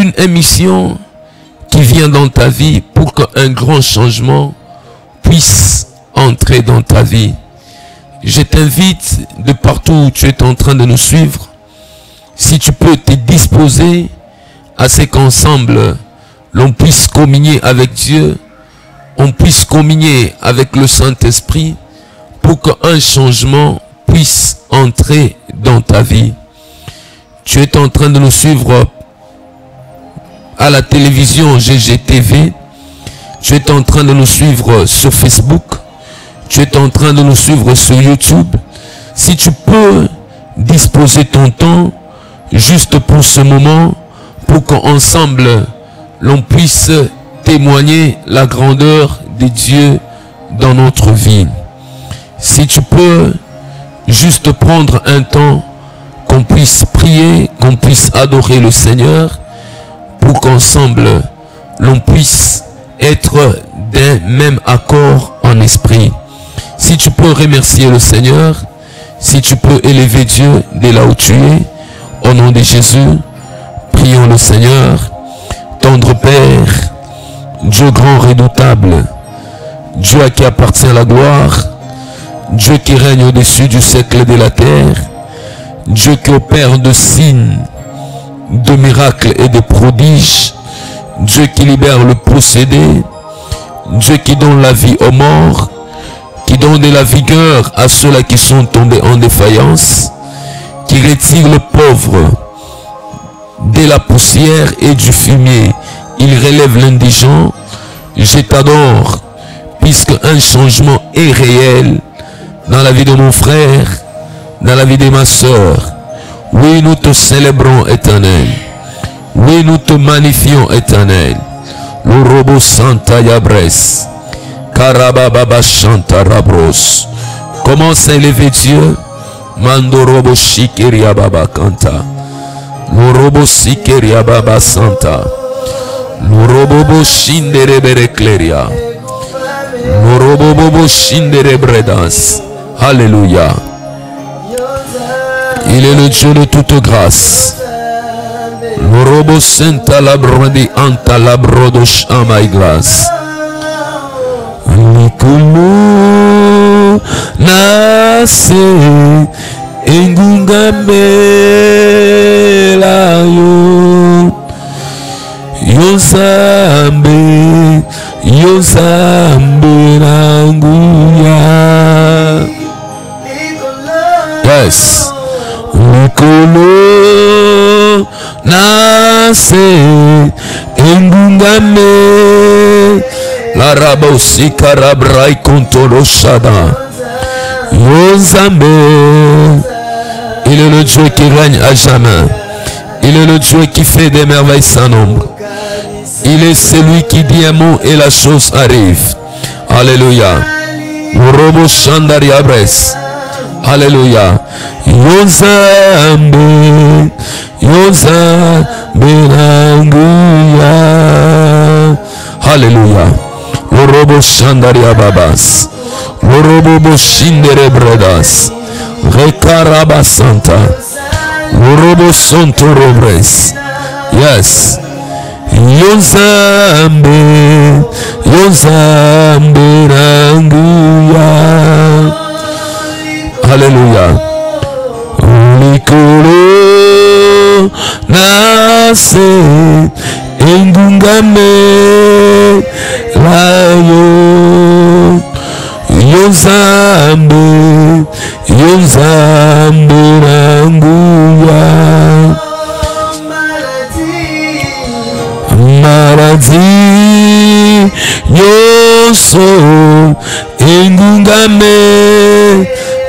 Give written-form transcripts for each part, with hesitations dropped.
une émission qui vient dans ta vie pour qu'un grand changement puisse entrer dans ta vie. Je t'invite de partout où tu es en train de nous suivre, si tu peux te disposer à ce qu'ensemble l'on puisse communier avec Dieu, on puisse communier avec le Saint-Esprit pour qu'un changement puisse entrer dans ta vie. Tu es en train de nous suivre à la télévision GGTV, tu es en train de nous suivre sur Facebook, tu es en train de nous suivre sur YouTube. Si tu peux disposer ton temps juste pour ce moment, pour qu'ensemble l'on puisse témoigner la grandeur de Dieu dans notre vie. Si tu peux juste prendre un temps, qu'on puisse prier, qu'on puisse adorer le Seigneur, pour qu'ensemble l'on puisse être d'un même accord en esprit. Si tu peux remercier le Seigneur, si tu peux élever Dieu de là où tu es, au nom de Jésus, prions le Seigneur. Tendre Père, Dieu grand redoutable, Dieu à qui appartient la gloire, Dieu qui règne au-dessus du siècle de la terre, Dieu qui opère de signes, de miracles et de prodiges, Dieu qui libère le possédé, Dieu qui donne la vie aux morts, qui donne de la vigueur à ceux-là qui sont tombés en défaillance, qui retire le pauvre de la poussière et du fumier, il relève l'indigent. Je t'adore, puisque un changement est réel dans la vie de mon frère, dans la vie de ma soeur. Oui, nous te célébrons, Éternel. Oui, nous te magnifions, Éternel. Le robot Santa Yabres, Karababa Chanta Rabros. Commence à élever Dieu. Mando robo Shikeria Baba Kanta. Le robot Sikeria Baba Santa. Le robot Shindere Berekleria. Le robot Shindere Bredas. Alléluia. Il est le Dieu de toute grâce. Le robot Santa Labrandi Anta Labrodosh Amaiglas. Nikulu Nase Engungambela yo Yozambe Yozambe Nanguya. Yes. Nikulu Nase Engungambela la rabosi karabrai kontoro shada. Yozambe. Il est le Dieu qui règne à jamais. Il est le Dieu qui fait des merveilles sans nombre. Il est celui qui dit un mot et la chose arrive. Alléluia. Robo Shandari Abres. Alléluia. Yozambe. Yozambe Nanguya. Alléluia. Robo Shandaria Babas. Robo Shindere Bredas. Rekaraba Santa. Robo Santo Robres. Yes. Yozambe. Yozambe Ranguya. Alléluia. Nikolo Nase Engungame Layo Yozambe Yozambe Ranguya. Maradi Yoso Engungame.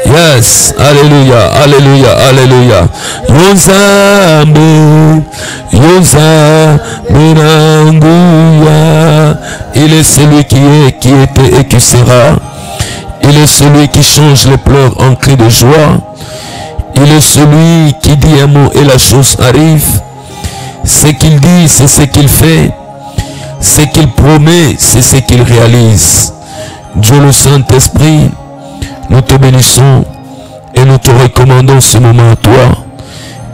Yes, alléluia, alléluia, alléluia. Yozambe Yozambe Ranguya. Il est celui qui est, qui était et qui sera. Il est celui qui change les pleurs en cris de joie. Il est celui qui dit un mot et la chose arrive. Ce qu'il dit, c'est ce qu'il fait. Ce qu'il promet, c'est ce qu'il réalise. Dieu le Saint-Esprit, nous te bénissons et nous te recommandons ce moment à toi.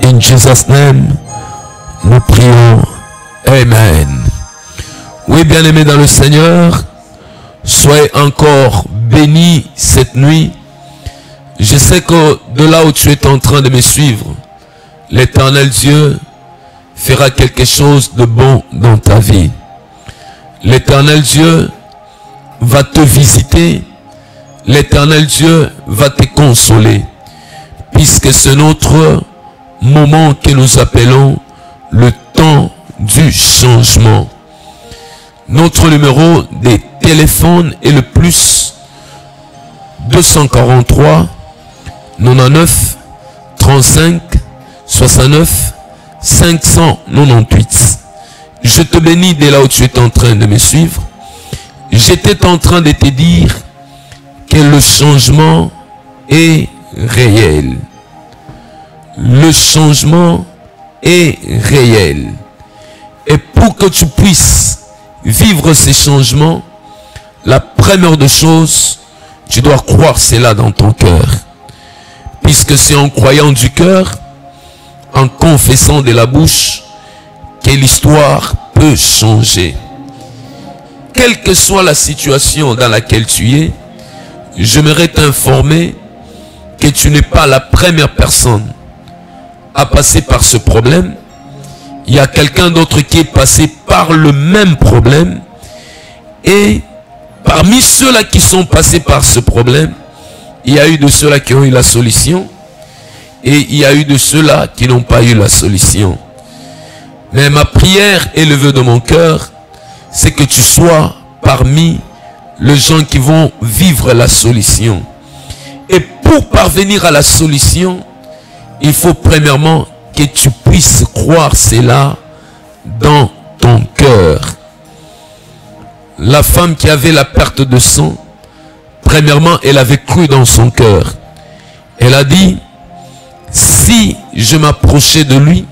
In Jesus' name, nous prions. bien-aimés dans le Seigneur, soyez encore bénis cette nuit. Je sais que de là où tu es en train de me suivre, l'Éternel Dieu fera quelque chose de bon dans ta vie. L'Éternel Dieu va te visiter. L'Éternel Dieu va te consoler. Puisque c'est notre moment que nous appelons le temps du changement. Notre numéro de téléphone est le plus 243 99 35 69 598. Je te bénis de là où tu es en train de me suivre. J'étais en train de te dire que le changement est réel. Le changement est réel. Et pour que tu puisses vivre ces changements, la première des choses, tu dois croire cela dans ton cœur. Puisque c'est en croyant du cœur, en confessant de la bouche, que l'histoire peut changer. Quelle que soit la situation dans laquelle tu es, j'aimerais t'informer que tu n'es pas la première personne à passer par ce problème. Il y a quelqu'un d'autre qui est passé par le même problème. Et parmi ceux-là qui sont passés par ce problème, il y a eu de ceux-là qui ont eu la solution. Et il y a eu de ceux-là qui n'ont pas eu la solution. Mais ma prière et le vœu de mon cœur, c'est que tu sois parmi les gens qui vont vivre la solution. Et pour parvenir à la solution, il faut premièrement que tu puisses croire cela dans ton cœur. La femme qui avait la perte de sang, premièrement, elle avait cru dans son cœur. Elle a dit, si je m'approchais de lui,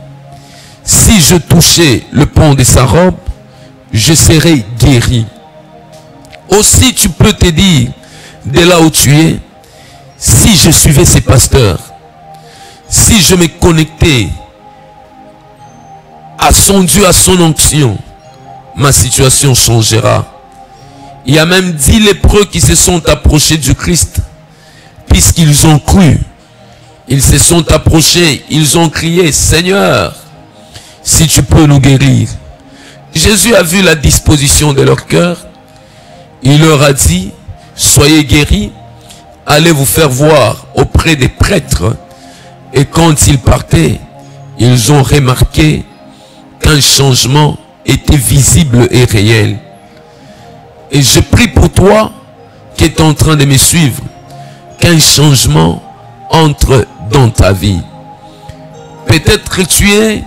si je touchais le pan de sa robe, je serai guéri. Aussi, tu peux te dire, de là où tu es, si je suivais ces pasteurs, si je me connectais à son Dieu, à son onction, ma situation changera. Il y a même 10 lépreux qui se sont approchés du Christ, puisqu'ils ont cru. Ils se sont approchés, ils ont crié, Seigneur, si tu peux nous guérir. Jésus a vu la disposition de leur cœur. Il leur a dit, soyez guéris, allez vous faire voir auprès des prêtres. Et quand ils partaient, ils ont remarqué qu'un changement était visible et réel. Et je prie pour toi qui es en train de me suivre, qu'un changement entre dans ta vie. Peut-être que tu es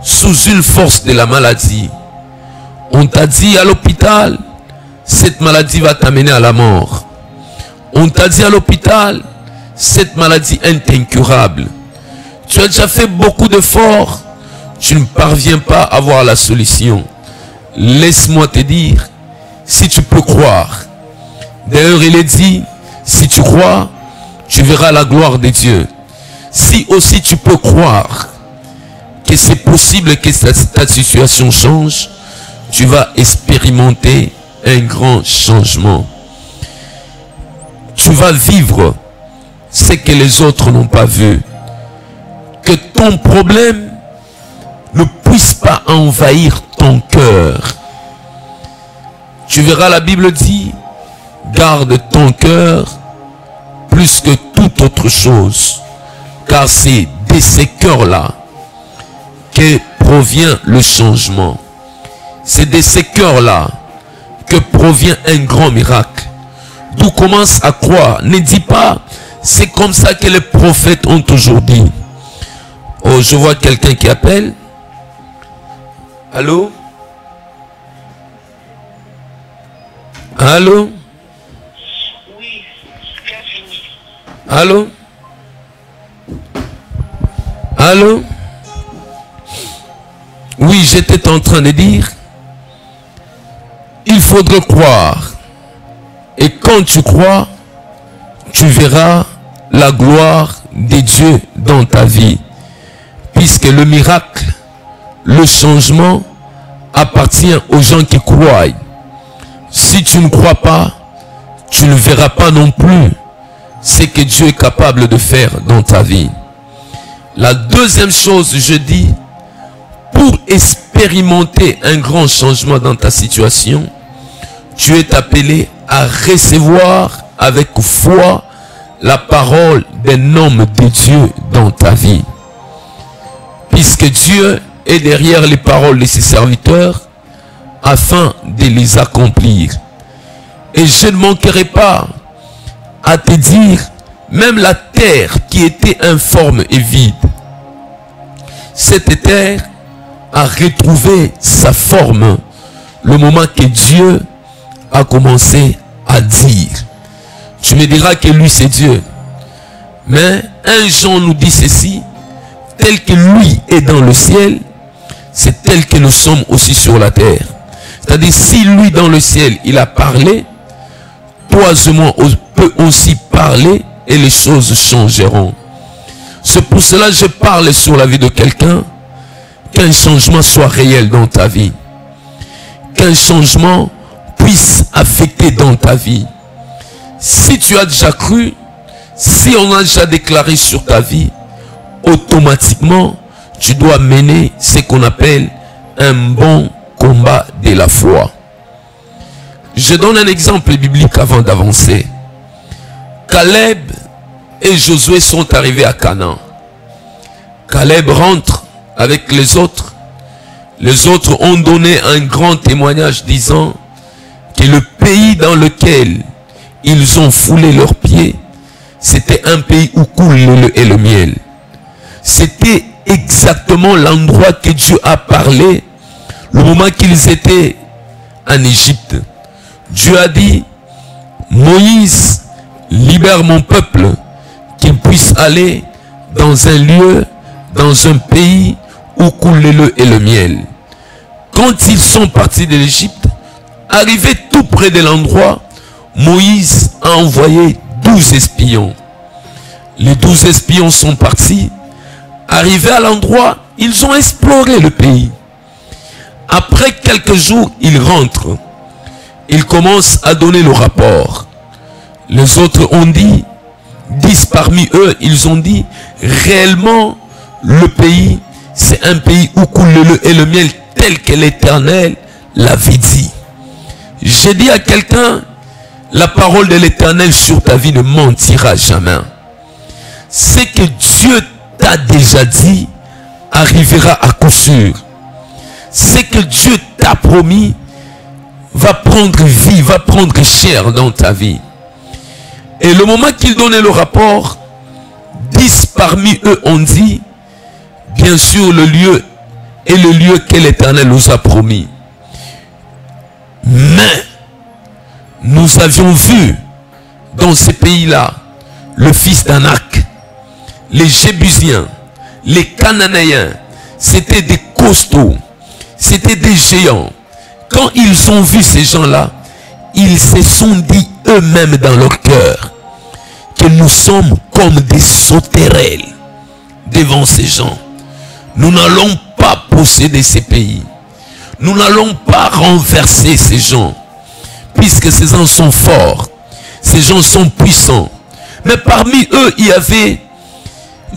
sous une force de la maladie. On t'a dit à l'hôpital, cette maladie va t'amener à la mort. On t'a dit à l'hôpital, cette maladie est incurable. Tu as déjà fait beaucoup d'efforts, tu ne parviens pas à voir la solution. Laisse-moi te dire, si tu peux croire. D'ailleurs, il est dit, si tu crois, tu verras la gloire de Dieu. Si aussi tu peux croire que c'est possible que ta situation change, tu vas expérimenter un grand changement. Tu vas vivre ce que les autres n'ont pas vu. Que ton problème ne puisse pas envahir ton cœur. Tu verras, la Bible dit, garde ton cœur plus que toute autre chose. Car c'est de ces cœurs-là que provient le changement. C'est de ces cœurs-là que provient un grand miracle. D'où commence à croire. Ne dis pas, c'est comme ça que les prophètes ont toujours dit. Oh, je vois quelqu'un qui appelle. Allô? Allô? Oui, bienvenue. Allô? Allô? Oui, j'étais en train de dire, il faudrait croire. Et quand tu crois, tu verras la gloire de Dieu dans ta vie. Puisque le miracle, le changement appartient aux gens qui croient. Si tu ne crois pas, tu ne verras pas non plus ce que Dieu est capable de faire dans ta vie. La deuxième chose, je dis, pour expérimenter un grand changement dans ta situation, tu es appelé à recevoir avec foi la parole d'un homme de Dieu dans ta vie. Puisque Dieu est derrière les paroles de ses serviteurs afin de les accomplir. Et je ne manquerai pas à te dire, même la terre qui était informe et vide, cette terre a retrouvé sa forme le moment que Dieu a commencé à dire. Tu me diras que lui c'est Dieu. Mais un Jean nous dit ceci, tel que lui est dans le ciel, c'est tel que nous sommes aussi sur la terre. C'est-à-dire, si lui dans le ciel, il a parlé, toi et moi peut aussi parler et les choses changeront. C'est pour cela que je parle sur la vie de quelqu'un, qu'un changement soit réel dans ta vie. Qu'un changement puisse affecter dans ta vie. Si tu as déjà cru, si on a déjà déclaré sur ta vie, automatiquement, tu dois mener ce qu'on appelle un bon combat de la foi. Je donne un exemple biblique avant d'avancer. Caleb et Josué sont arrivés à Canaan. Caleb rentre avec les autres. Les autres ont donné un grand témoignage disant que le pays dans lequel ils ont foulé leurs pieds, c'était un pays où coule le lait et le miel. C'était exactement l'endroit que Dieu a parlé le moment qu'ils étaient en Égypte. Dieu a dit, Moïse, libère mon peuple, qu'il puisse aller dans un lieu, dans un pays où coule le lait et le miel. Quand ils sont partis de l'Égypte, arrivés tout près de l'endroit, Moïse a envoyé 12 espions. Les 12 espions sont partis. Arrivés à l'endroit, ils ont exploré le pays. Après quelques jours, ils rentrent. Ils commencent à donner le rapport. Les autres ont dit, 10 parmi eux, ils ont dit, réellement, le pays, c'est un pays où coule le lait et le miel tel que l'Éternel l'avait dit. J'ai dit à quelqu'un, la parole de l'Éternel sur ta vie ne mentira jamais. Ce que Dieu t'a déjà dit arrivera à coup sûr. Ce que Dieu t'a promis va prendre vie, va prendre chair dans ta vie. Et le moment qu'il donnait le rapport, 10 parmi eux ont dit, bien sûr le lieu est le lieu que l'Éternel nous a promis. Mais nous avions vu dans ces pays-là le fils d'Anak, les Jébusiens, les Cananéens, c'était des costauds, c'était des géants. Quand ils ont vu ces gens-là, ils se sont dit eux-mêmes dans leur cœur que nous sommes comme des sauterelles devant ces gens. Nous n'allons pas posséder ces pays. Nous n'allons pas renverser ces gens, puisque ces gens sont forts, ces gens sont puissants. Mais parmi eux, il y avait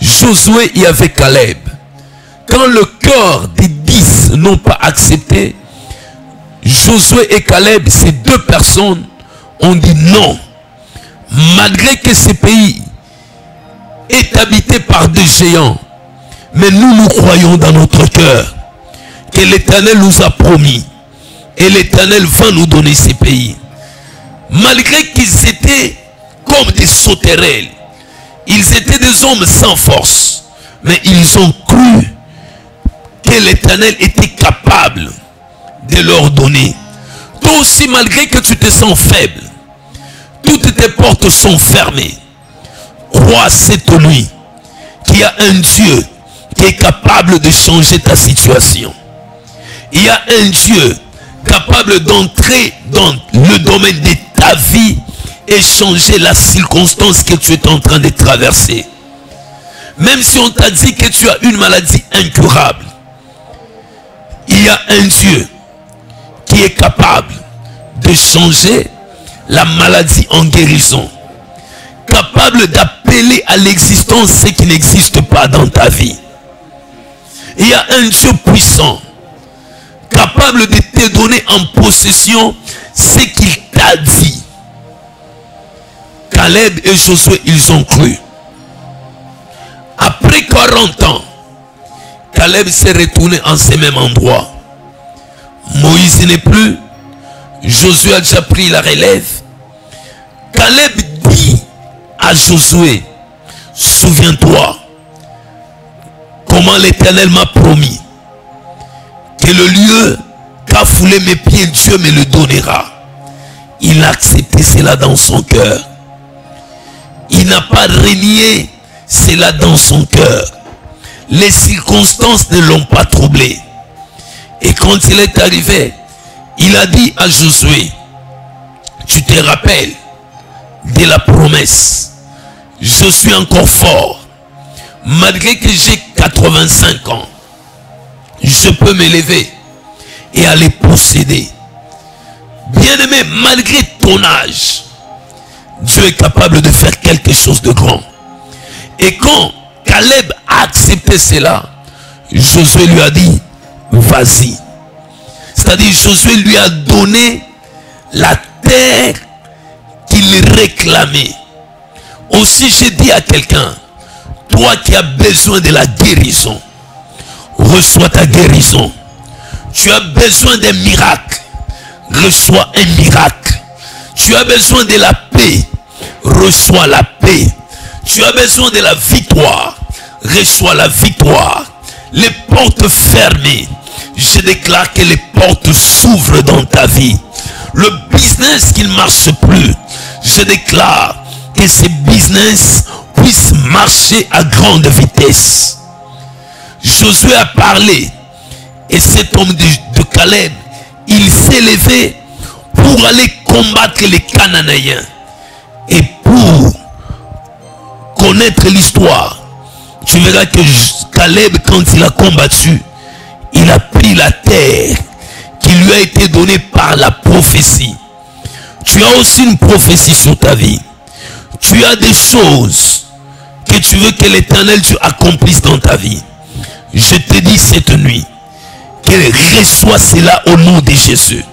Josué, il y avait Caleb. Quand le cœur des 10 n'ont pas accepté, Josué et Caleb, ces deux personnes, ont dit non. Malgré que ce pays est habité par des géants, mais nous croyons dans notre cœur que l'Éternel nous a promis et l'Éternel va nous donner ces pays. Malgré qu'ils étaient comme des sauterelles, ils étaient des hommes sans force, mais ils ont cru que l'Éternel était capable de leur donner. Toi aussi, malgré que tu te sens faible, toutes tes portes sont fermées. Crois cette nuit qu'il y a un Dieu qui est capable de changer ta situation. Il y a un Dieu capable d'entrer dans le domaine de ta vie et changer la circonstance que tu es en train de traverser. Même si on t'a dit que tu as une maladie incurable, il y a un Dieu qui est capable de changer la maladie en guérison, capable d'appeler à l'existence ce qui n'existe pas dans ta vie. Il y a un Dieu puissant, capable de te donner en possession ce qu'il t'a dit. Caleb et Josué, ils ont cru. Après 40 ans, Caleb s'est retourné en ce même endroit. Moïse n'est plus. Josué a déjà pris la relève. Caleb dit à Josué, souviens-toi comment l'Éternel m'a promis que le lieu qu'a foulé mes pieds, Dieu me le donnera. Il a accepté cela dans son cœur. Il n'a pas renié cela dans son cœur. Les circonstances ne l'ont pas troublé. Et quand il est arrivé, il a dit à Josué, tu te rappelles de la promesse, je suis encore fort. Malgré que j'ai 85 ans, je peux m'élever et aller posséder. Bien-aimé, malgré ton âge, Dieu est capable de faire quelque chose de grand. Et quand Caleb a accepté cela, Josué lui a dit, vas-y. C'est-à-dire, Josué lui a donné la terre qu'il réclamait. Aussi, j'ai dit à quelqu'un, toi qui as besoin de la guérison, reçois ta guérison. Tu as besoin d'un miracle, reçois un miracle. Tu as besoin de la paix, reçois la paix. Tu as besoin de la victoire, reçois la victoire. Les portes fermées, je déclare que les portes s'ouvrent dans ta vie. Le business qui ne marche plus, je déclare que ce business puisse marcher à grande vitesse. Josué a parlé et cet homme de Caleb, il s'est levé pour aller combattre les Cananéens. Et pour connaître l'histoire, tu verras que Caleb, quand il a combattu, il a pris la terre qui lui a été donnée par la prophétie. Tu as aussi une prophétie sur ta vie. Tu as des choses que tu veux que l'Éternel Dieu accomplisse dans ta vie. Je te dis cette nuit, que reçois cela au nom de Jésus.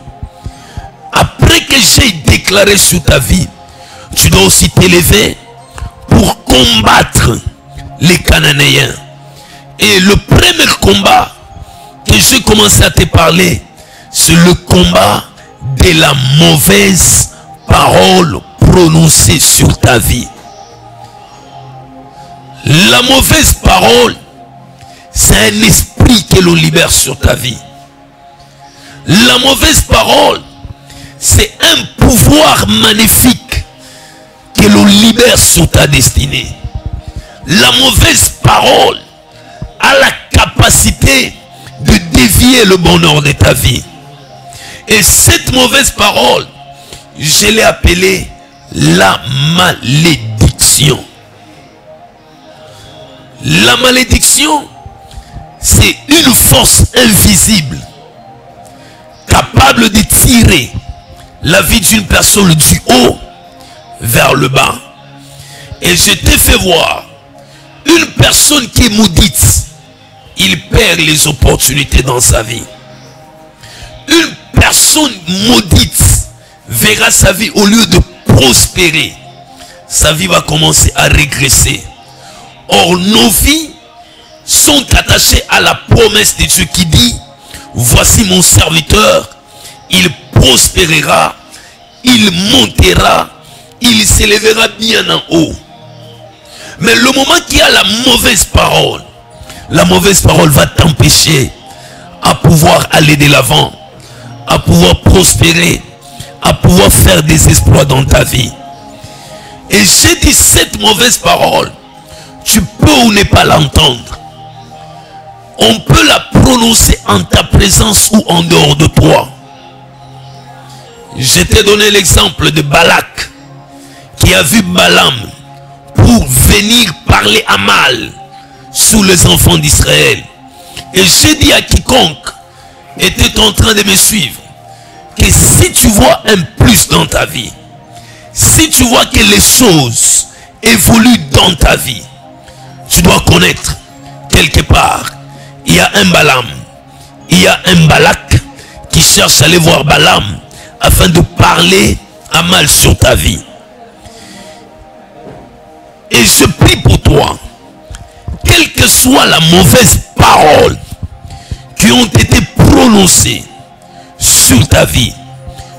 Après que j'ai déclaré sur ta vie, tu dois aussi t'élever pour combattre les Cananéens. Et le premier combat que j'ai commencé à te parler, c'est le combat de la mauvaise parole prononcée sur ta vie. La mauvaise parole, c'est un esprit que l'on libère sur ta vie. La mauvaise parole, c'est un pouvoir magnifique que l'on libère sur ta destinée. La mauvaise parole a la capacité de dévier le bonheur de ta vie. Et cette mauvaise parole, je l'ai appelée la malédiction. La malédiction, c'est une force invisible capable de tirer la vie d'une personne du haut vers le bas. Et je t'ai fait voir une personne qui est maudite, il perd les opportunités dans sa vie. Une personne maudite verra sa vie, au lieu de prospérer, sa vie va commencer à régresser. Or, nos vies sont attachées à la promesse de Dieu qui dit, voici mon serviteur, il prospérera, il montera, il s'élèvera bien en haut. Mais le moment qu'il y a la mauvaise parole va t'empêcher à pouvoir aller de l'avant, à pouvoir prospérer, à pouvoir faire des exploits dans ta vie. Et j'ai dit, cette mauvaise parole, tu peux ou ne pas l'entendre. On peut la prononcer en ta présence ou en dehors de toi. Je t'ai donné l'exemple de Balak, qui a vu Balaam pour venir parler à mal sous les enfants d'Israël. Et j'ai dit à quiconque était en train de me suivre, que si tu vois un plus dans ta vie, si tu vois que les choses évoluent dans ta vie, tu dois connaître quelque part, il y a un Balaam, il y a un Balak qui cherche à aller voir Balaam afin de parler à mal sur ta vie. Et je prie pour toi, quelle que soit la mauvaise parole qui ont été prononcées sur ta vie,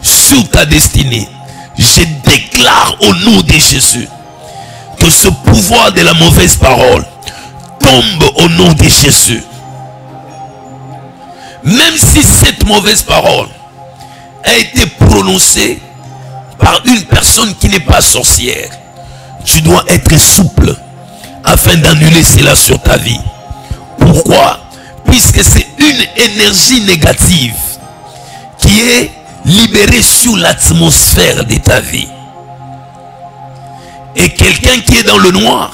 sur ta destinée, je déclare au nom de Jésus que ce pouvoir de la mauvaise parole tombe au nom de Jésus. Même si cette mauvaise parole a été prononcée par une personne qui n'est pas sorcière, tu dois être souple afin d'annuler cela sur ta vie. Pourquoi? Puisque c'est une énergie négative qui est libérée sur l'atmosphère de ta vie. Et quelqu'un qui est dans le noir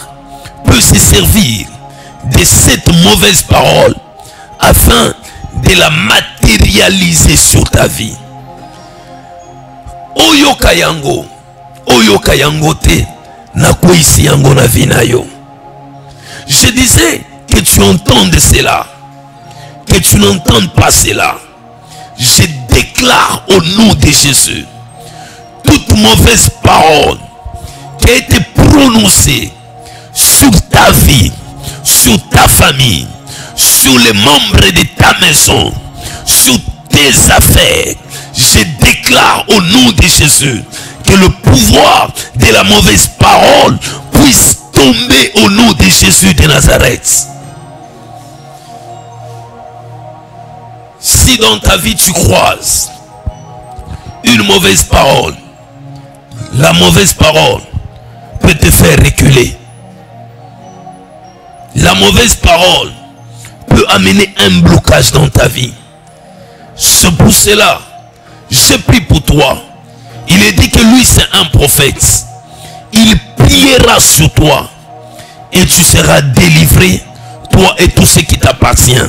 peut se servir de cette mauvaise parole afin de la matérialiser sur ta vie. Oyo kayango, oyo kayango te, na kwisi yango na vie na yo. Je disais que tu entendes cela, que tu n'entendes pas cela. Je déclare au nom de Jésus, toute mauvaise parole qui a été prononcée sur ta vie, sur ta famille, sur les membres de ta maison, sur tes affaires, je déclare au nom de Jésus que le pouvoir de la mauvaise parole puisse tomber au nom de Jésus de Nazareth. Si dans ta vie tu croises une mauvaise parole, la mauvaise parole peut te faire reculer. La mauvaise parole peut amener un blocage dans ta vie. C'est pour cela, je prie pour toi. Il est dit que lui c'est un prophète. Il priera sur toi et tu seras délivré, toi et tout ce qui t'appartient.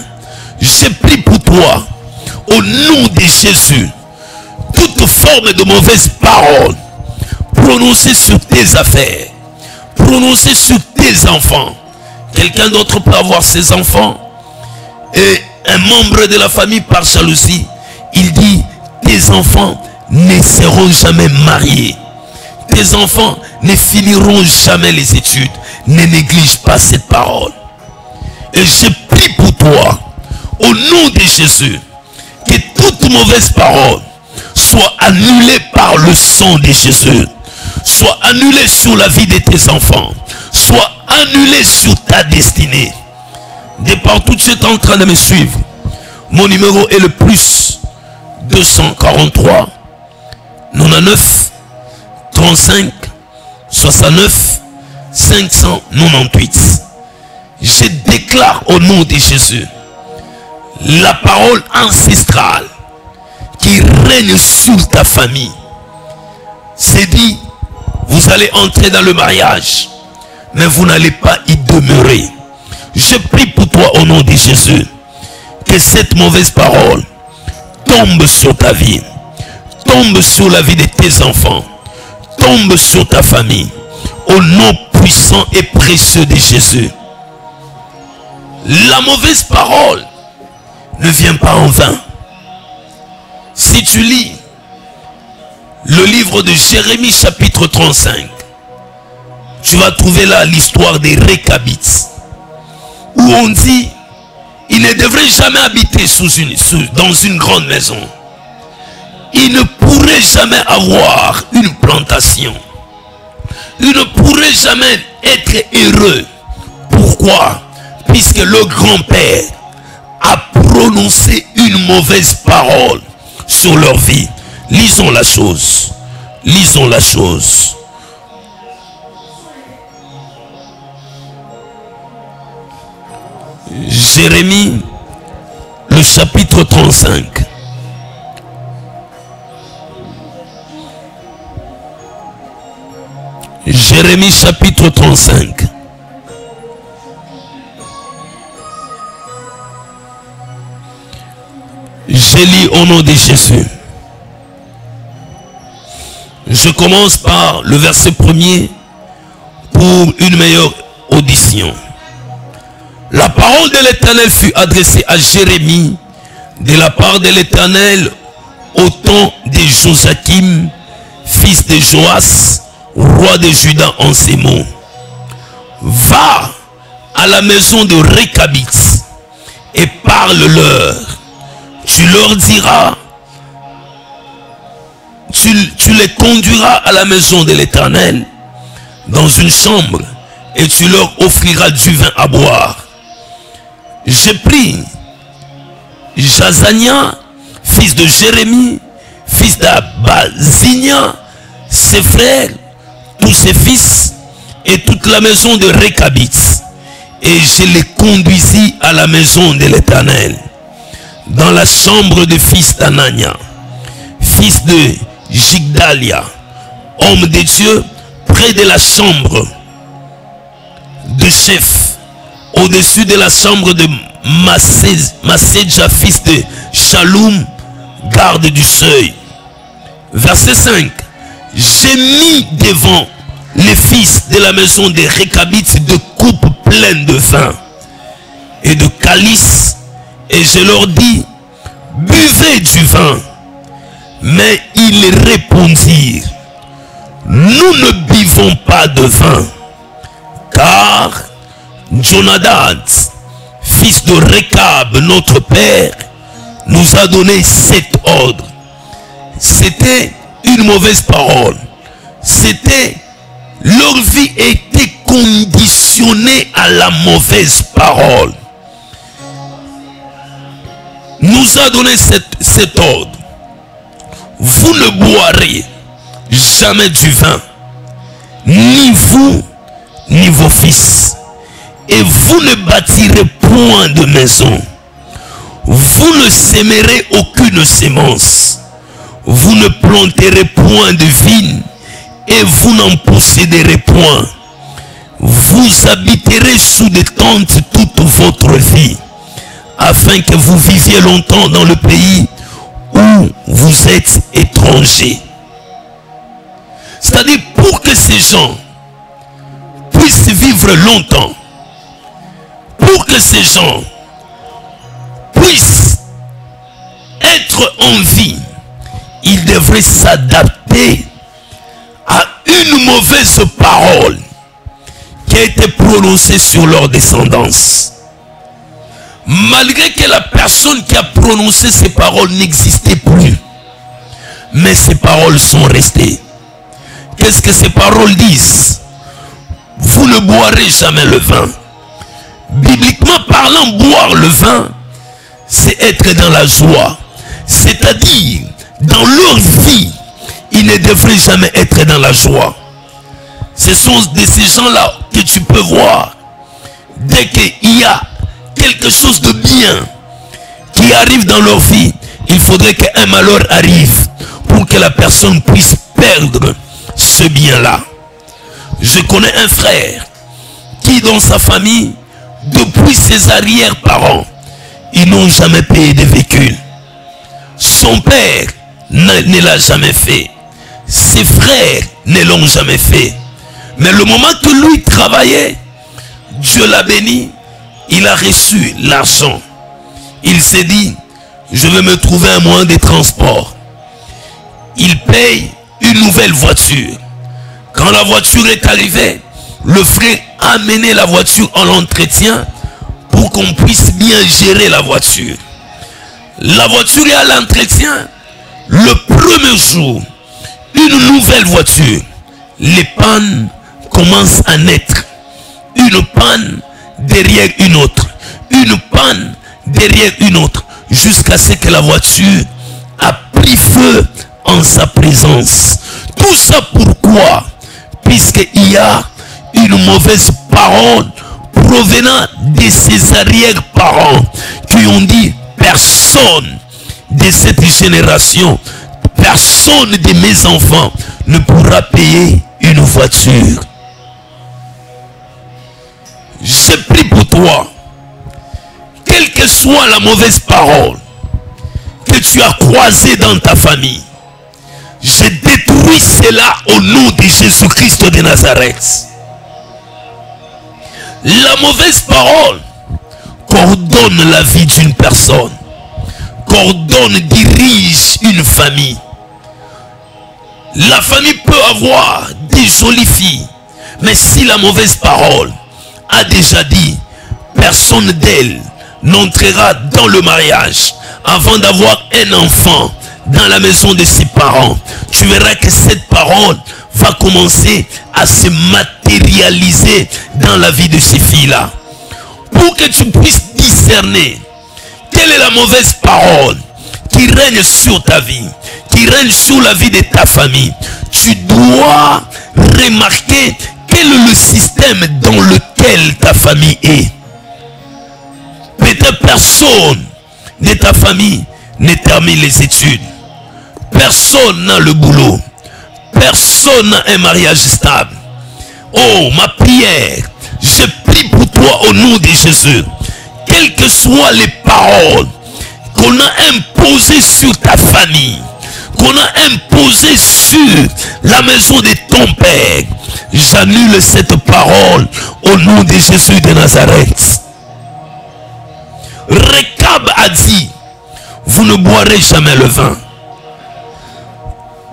Je prie pour toi, au nom de Jésus, toute forme de mauvaise parole prononcée sur tes affaires, prononcée sur tes enfants. Quelqu'un d'autre peut avoir ses enfants et un membre de la famille par jalousie, il dit, tes enfants ne seront jamais mariés. Tes enfants ne finiront jamais les études. Ne néglige pas cette parole. Et je prie pour toi, au nom de Jésus, que toute mauvaise parole soit annulée par le sang de Jésus. Soit annulée sur la vie de tes enfants. Soit annulée sur ta destinée. De partout tu es en train de me suivre. Mon numéro est le plus 243 99 35 69 598. Je déclare au nom de Jésus la parole ancestrale qui règne sur ta famille. C'est dit, vous allez entrer dans le mariage, mais vous n'allez pas y demeurer. Je prie pour toi au nom de Jésus que cette mauvaise parole tombe sur ta vie, tombe sur la vie de tes enfants, tombe sur ta famille, au nom puissant et précieux de Jésus. La mauvaise parole ne vient pas en vain. Si tu lis le livre de Jérémie chapitre 35, tu vas trouver là l'histoire des Réchabites, où on dit, il ne devrait jamais habiter dans une grande maison. Il ne pourrait jamais avoir une plantation. Il ne pourrait jamais être heureux. Pourquoi? Puisque le grand-père a prononcé une mauvaise parole sur leur vie. Lisons la chose. Lisons la chose. Jérémie, le chapitre 35. Jérémie chapitre 35. Je lis au nom de Jésus. Je commence par le verset 1er pour une meilleure audition. La parole de l'Éternel fut adressée à Jérémie de la part de l'Éternel au temps de Joachim, fils de Joas, roi de Juda, en ces mots. Va à la maison de Réchabite et parle-leur. Tu leur diras, tu les conduiras à la maison de l'Éternel dans une chambre et tu leur offriras du vin à boire. J'ai pris Jazania, fils de Jérémie, fils d'Abazinia, ses frères, tous ses fils et toute la maison de Réchabite, et je les conduisis à la maison de l'Éternel, dans la chambre de fils d'Anania, fils de Jigdalia, homme de Dieu, près de la chambre de chef, au-dessus de la chambre de Maséja, fils de Shalom, garde du seuil. Verset 5. J'ai mis devant les fils de la maison de Réchabite de coupes pleines de vin et de calices, et je leur dis, buvez du vin. Mais ils répondirent, nous ne buvons pas de vin, car Jonadab, fils de Récab, notre père, nous a donné cet ordre. C'était une mauvaise parole. Leur vie était conditionnée à la mauvaise parole. Nous a donné cet ordre. Vous ne boirez jamais du vin, ni vous, ni vos fils. Et vous ne bâtirez point de maison. Vous ne sèmerez aucune sémence. Vous ne planterez point de vigne. Et vous n'en posséderez point. Vous habiterez sous des tentes toute votre vie, afin que vous viviez longtemps dans le pays où vous êtes étrangers. C'est-à-dire, pour que ces gens puissent vivre longtemps, pour que ces gens puissent être en vie, ils devraient s'adapter à une mauvaise parole qui a été prononcée sur leur descendance. Malgré que la personne qui a prononcé ces paroles n'existait plus, mais ces paroles sont restées. Qu'est-ce que ces paroles disent? Vous ne boirez jamais le vin. Bibliquement parlant, boire le vin, c'est être dans la joie. C'est-à-dire, dans leur vie, ils ne devraient jamais être dans la joie. Ce sont de ces gens-là que tu peux voir. Dès qu'il y a quelque chose de bien qui arrive dans leur vie, il faudrait qu'un malheur arrive pour que la personne puisse perdre ce bien-là. Je connais un frère qui, dans sa famille, depuis ses arrière-parents, ils n'ont jamais payé de véhicule. Son père ne l'a jamais fait. Ses frères ne l'ont jamais fait. Mais le moment que lui travaillait, Dieu l'a béni, il a reçu l'argent. Il s'est dit, je vais me trouver un moyen de transport. Il paye une nouvelle voiture. Quand la voiture est arrivée, le frère a amené la voiture en entretien pour qu'on puisse bien gérer la voiture. La voiture est à l'entretien. Le premier jour, une nouvelle voiture, les pannes commencent à naître. Une panne derrière une autre. Une panne derrière une autre. Jusqu'à ce que la voiture a pris feu en sa présence. Tout ça pourquoi? Puisqu'il y a une mauvaise parole provenant de ses arrière-parents qui ont dit, personne de cette génération, personne de mes enfants ne pourra payer une voiture. J'ai pris pour toi, quelle que soit la mauvaise parole que tu as croisée dans ta famille, je déteste détruis cela au nom de Jésus-Christ de Nazareth. La mauvaise parole coordonne la vie d'une personne, coordonne, dirige une famille. La famille peut avoir des jolies filles, mais si la mauvaise parole a déjà dit, personne d'elle n'entrera dans le mariage avant d'avoir un enfant dans la maison de ses parents. Tu verras que cette parole va commencer à se matérialiser dans la vie de ces filles-là. Pour que tu puisses discerner quelle est la mauvaise parole qui règne sur ta vie, qui règne sur la vie de ta famille, tu dois remarquer quel est le système dans lequel ta famille est. Peut-être personne de ta famille ne termine les études. Personne n'a le boulot. Personne n'a un mariage stable. Oh, ma prière, je prie pour toi au nom de Jésus. Quelles que soient les paroles qu'on a imposées sur ta famille, qu'on a imposées sur la maison de ton père, j'annule cette parole au nom de Jésus de Nazareth. Rekab a dit, vous ne boirez jamais le vin.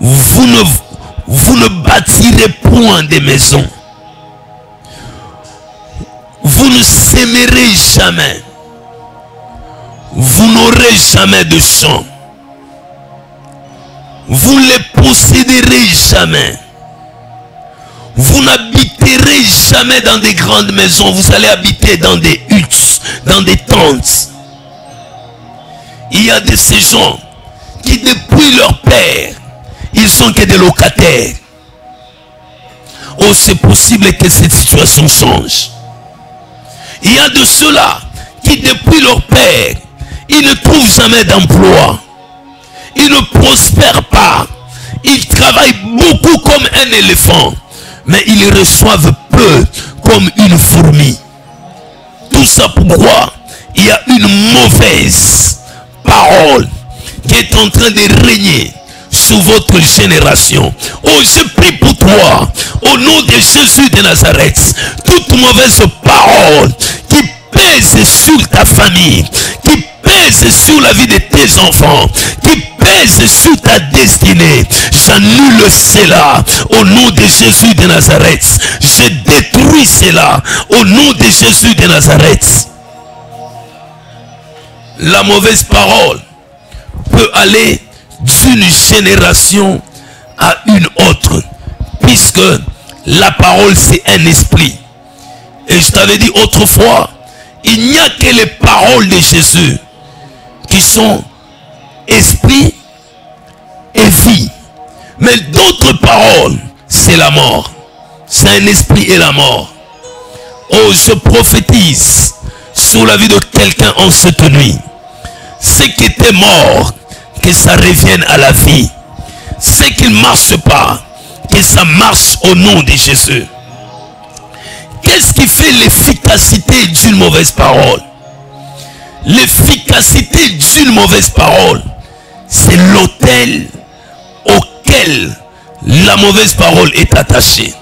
Vous ne bâtirez point de maisons. Vous ne sèmerez jamais. Vous n'aurez jamais de champs. Vous ne les posséderez jamais. Vous n'habiterez jamais dans des grandes maisons. Vous allez habiter dans des huttes, dans des tentes. Il y a de ces gens qui depuis leur père, ils sont que des locataires. Oh, c'est possible que cette situation change. Il y a de ceux-là qui depuis leur père, ils ne trouvent jamais d'emploi. Ils ne prospèrent pas. Ils travaillent beaucoup comme un éléphant, mais ils reçoivent peu comme une fourmi. Tout ça pourquoi il y a une mauvaise parole qui est en train de régner sur votre génération. Oh, je prie pour toi au nom de Jésus de Nazareth. Toute mauvaise parole qui pèse sur ta famille, qui pèse sur la vie de tes enfants, qui pèse sur ta destinée, j'annule cela au nom de Jésus de Nazareth. Je détruis cela au nom de Jésus de Nazareth. La mauvaise parole peut aller d'une génération à une autre, puisque la parole c'est un esprit. Et je t'avais dit autrefois, il n'y a que les paroles de Jésus qui sont esprit et vie. Mais d'autres paroles, c'est la mort. C'est un esprit et la mort. Oh, je prophétise sur la vie de quelqu'un en cette nuit. Ce qui était mort, que ça revienne à la vie. Ce qui ne marche pas, que ça marche au nom de Jésus. Qu'est-ce qui fait l'efficacité d'une mauvaise parole? L'efficacité d'une mauvaise parole, c'est l'autel auquel la mauvaise parole est attachée.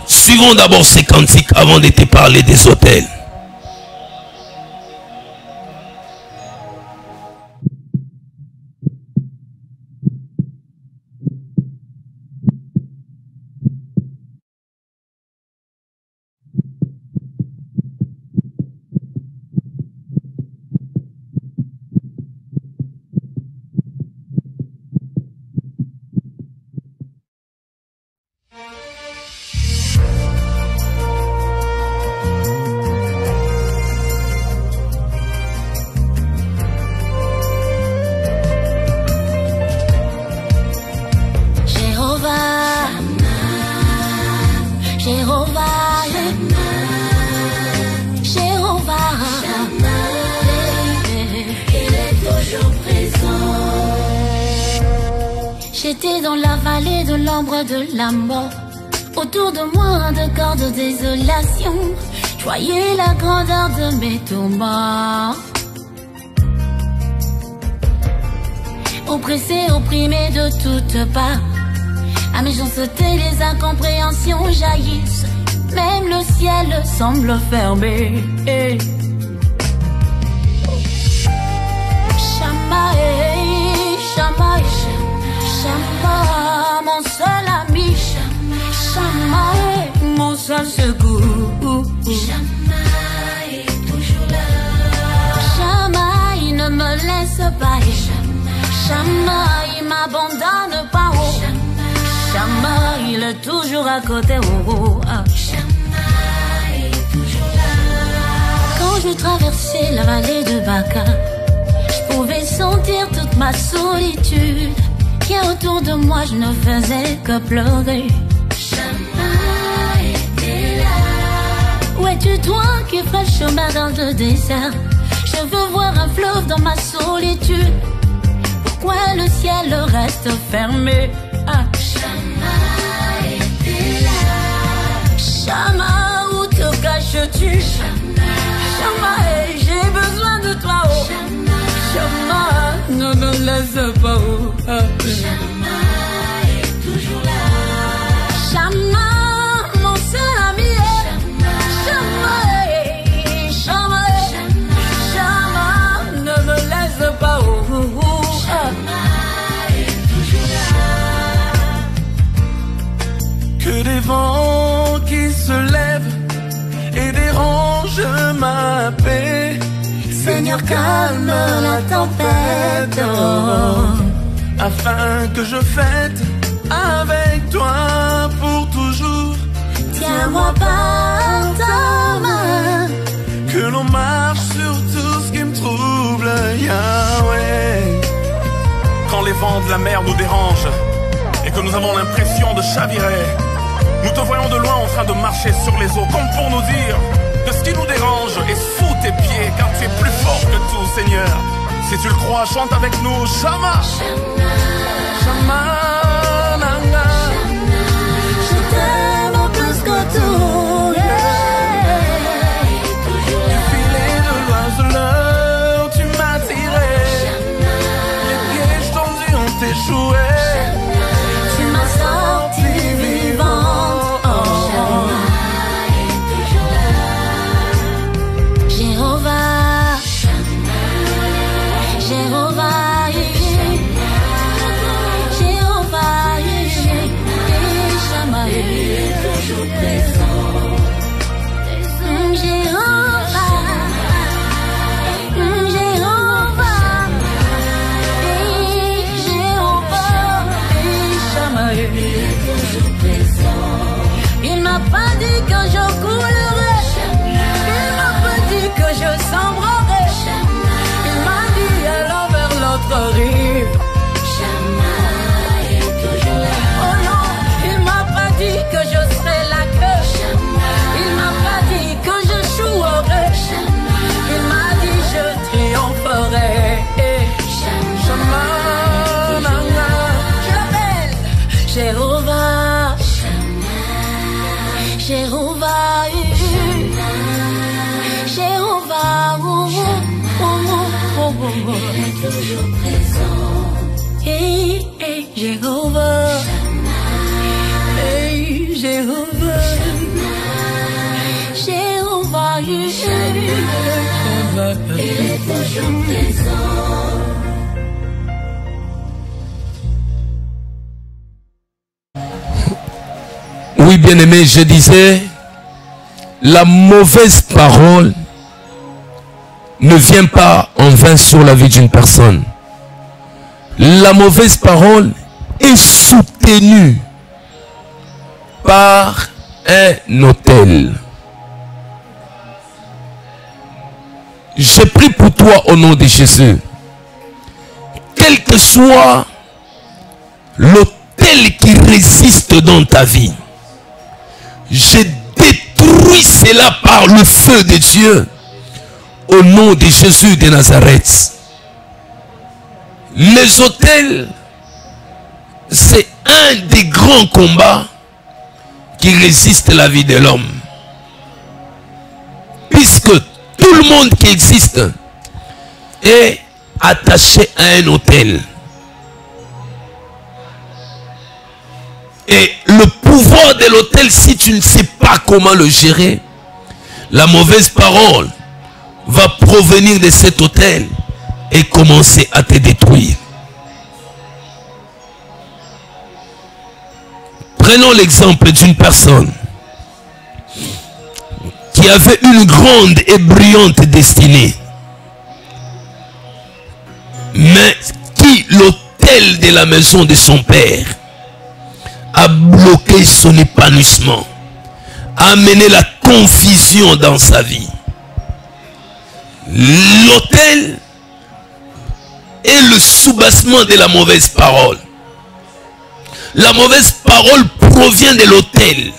Suivons d'abord ces cantiques avant de te parler des autels. J'étais dans la vallée de l'ombre de la mort. Autour de moi, de corps de désolation. Je voyais la grandeur de mes tourments. oppressés, opprimés de toutes parts. À méchanceté, les incompréhensions jaillissent. Même le ciel semble fermé. Shama, Shama, Shama, mon seul ami. Shama, mon seul secours. Shama est toujours là. Shama, il ne me laisse pas. Shama, il m'abandonne pas. Shama, il est toujours à côté. Shama est toujours là. Quand je traversais la vallée de Baka, je pouvais sentir toute ma solitude. Qui autour de moi, je ne faisais que pleurer. Shama était là. Où es-tu toi qui ferais le chemin dans le désert? Je veux voir un fleuve dans ma solitude. Pourquoi le ciel reste fermé? Shama était là. Shama, où te caches-tu? Shama, j'ai besoin de toi. Shama, ne me laisse pas. Shama est toujours là. Shama, mon seul ami. Shama, Shama, Shama, ne me laisse pas. Shama est toujours là. Que des vents qui se lèvent et dérangent ma paix. Seigneur, calme la tempête, afin que je fête avec toi pour toujours. Tiens-moi par ta main, que l'on marche sur tout ce qui me trouble, Yahweh. Quand les vents de la mer nous dérangent et que nous avons l'impression de chavirer, nous te voyons de loin en train de marcher sur les eaux, comme pour nous dire que ce qui nous dérange est sous tes pieds, car tu es plus fort que tout, Seigneur. Si tu le crois, chante avec nous, Shama. Shama, Nanga. Je t'aime plus que tout. Du filet de l'oiseleur, tu m'as tiré. Les pièges tendus ont échoué. Tu m'as sorti vivante. Jéhovah, Jéhovah, Jéhovah, Shama est toujours présent. Jéhovah, Jéhovah, Jéhovah, Shama est toujours présent. Il m'a pas dit que je coulerais, il m'a pas dit que je sombrerais. Il m'a dit alors vers l'autre rive. Shama est toujours là. Oh non, il m'a pas dit que je serais la queue. Il m'a pas dit que je jouerais. Il m'a dit je triompherai. Shama, je l'appelle Jéhovah, Jéhovah, Jéhovah, il est toujours présent. Hey, hey, Jéhovah, hey, Jéhovah, Jéhovah, il est toujours présent. Oui, bien-aimé, je disais, la mauvaise parole ne vient pas en vain sur la vie d'une personne. La mauvaise parole est soutenue par un autel. Je prie pour toi au nom de Jésus. Quel que soit l'autel qui résiste dans ta vie, je détruis cela par le feu de Dieu. Au nom de Jésus de Nazareth. Les autels, c'est un des grands combats qui résiste à la vie de l'homme. Puisque tout le monde qui existe est attaché à un autel. Et le pouvoir de l'autel, si tu ne sais pas comment le gérer, la mauvaise parole va provenir de cet autel et commencer à te détruire. Prenons l'exemple d'une personne qui avait une grande et brillante destinée, mais qui, l'autel de la maison de son père, a bloqué son épanouissement, a amené la confusion dans sa vie. L'autel est le soubassement de la mauvaise parole. La mauvaise parole provient de l'autel.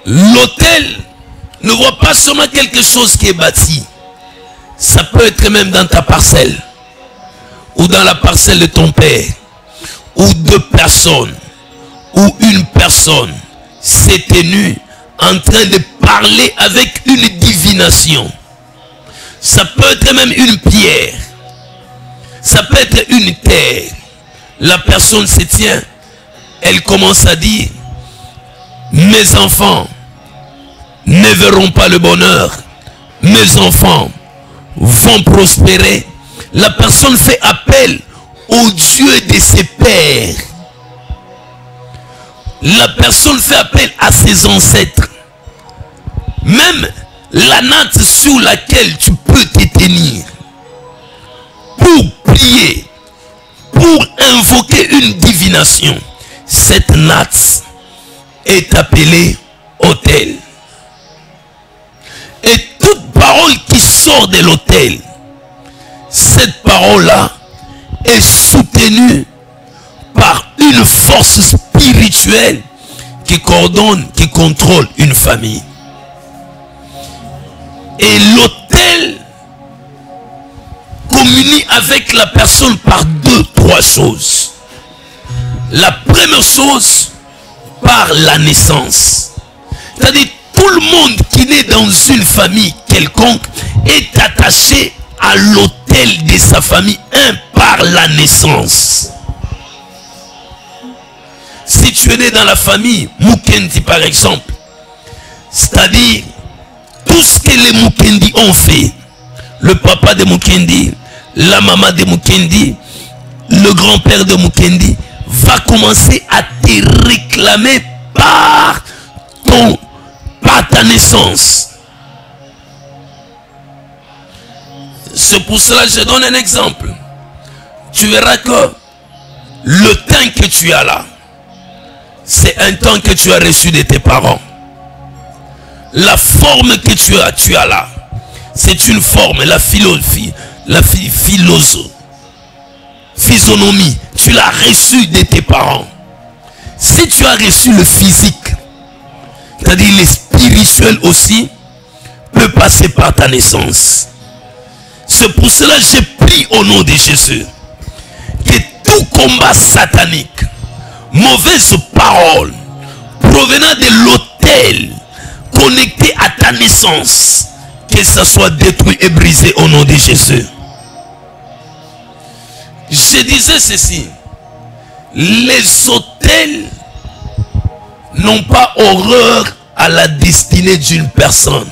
L'autel ne voit pas seulement quelque chose qui est bâti. Ça peut être même dans ta parcelle, ou dans la parcelle de ton père, ou deux personnes, ou une personne s'est tenue en train de parler avec une divination. Ça peut être même une pierre. Ça peut être une terre. La personne se tient. Elle commence à dire: mes enfants ne verront pas le bonheur. Mes enfants vont prospérer. La personne fait appel au Dieu de ses pères. La personne fait appel à ses ancêtres. Même la natte sur laquelle tu peux te tenir pour prier, pour invoquer une divination, cette natte est appelée autel. Et toute parole qui sort de l'autel, cette parole-là est soutenue par une force spirituelle qui coordonne, qui contrôle une famille. Et l'autel communie avec la personne par deux, trois choses. La première chose, par la naissance. C'est-à-dire, tout le monde qui naît dans une famille quelconque est attaché à l'autel de sa famille, par la naissance. Si tu es né dans la famille Mukendi par exemple, c'est-à-dire tout ce que les Mukendi ont fait, le papa de Mukendi, la maman de Mukendi, le grand-père de Mukendi, va commencer à te réclamer par ta naissance. C'est pour cela que je donne un exemple. Tu verras que le temps que tu as là, c'est un temps que tu as reçu de tes parents. La forme que tu as là, c'est une forme, la philosophie, physionomie, tu l'as reçu de tes parents. Si tu as reçu le physique, c'est-à-dire le spirituel aussi, peut passer par ta naissance. C'est pour cela que j'ai pris au nom de Jésus que tout combat satanique, mauvaise parole provenant de l'autel connecté à ta naissance, que ça soit détruit et brisé au nom de Jésus. Je disais ceci: les autels n'ont pas horreur à la destinée d'une personne.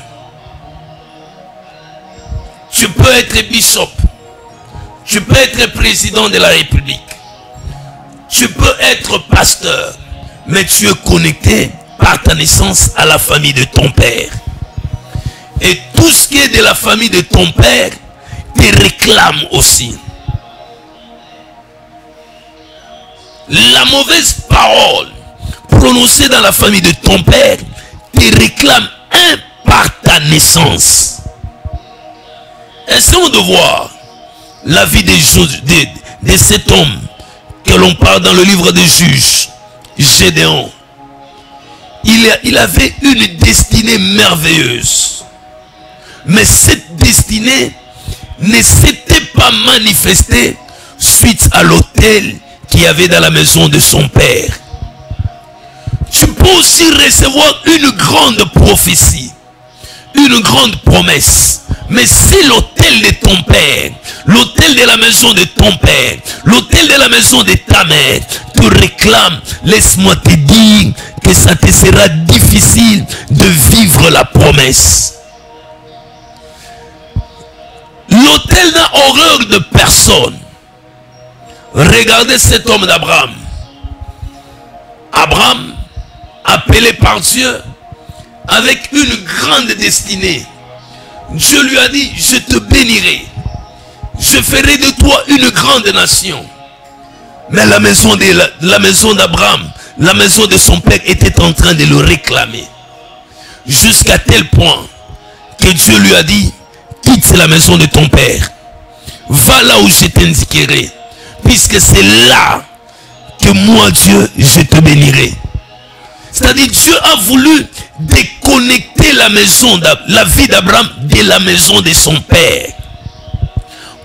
Tu peux être bishop, tu peux être président de la République, tu peux être pasteur, mais tu es connecté par ta naissance à la famille de ton père. Et tout ce qui est de la famille de ton père te réclame aussi. La mauvaise parole prononcée dans la famille de ton père te réclame par ta naissance. Essayons de voir la vie de cet homme que l'on parle dans le livre des Juges, Gédéon. Il avait une destinée merveilleuse. Mais cette destinée ne s'était pas manifestée suite à l'autel qu'il y avait dans la maison de son père. Tu peux aussi recevoir une grande prophétie, une grande promesse. Mais si l'autel de ton père, l'autel de la maison de ton père, l'autel de la maison de ta mère te réclame, laisse-moi te dire que ça te sera difficile de vivre la promesse. L'autel n'a horreur de personne. Regardez cet homme d'Abraham. Abraham, appelé par Dieu, avec une grande destinée. Dieu lui a dit, je te bénirai. Je ferai de toi une grande nation. Mais la maison d'Abraham, la maison de son père était en train de le réclamer. Jusqu'à tel point que Dieu lui a dit, quitte la maison de ton père. Va là où je t'indiquerai. Puisque c'est là que moi, Dieu, je te bénirai. C'est-à-dire, Dieu a voulu déconnecter la vie d'Abraham de la maison de son père.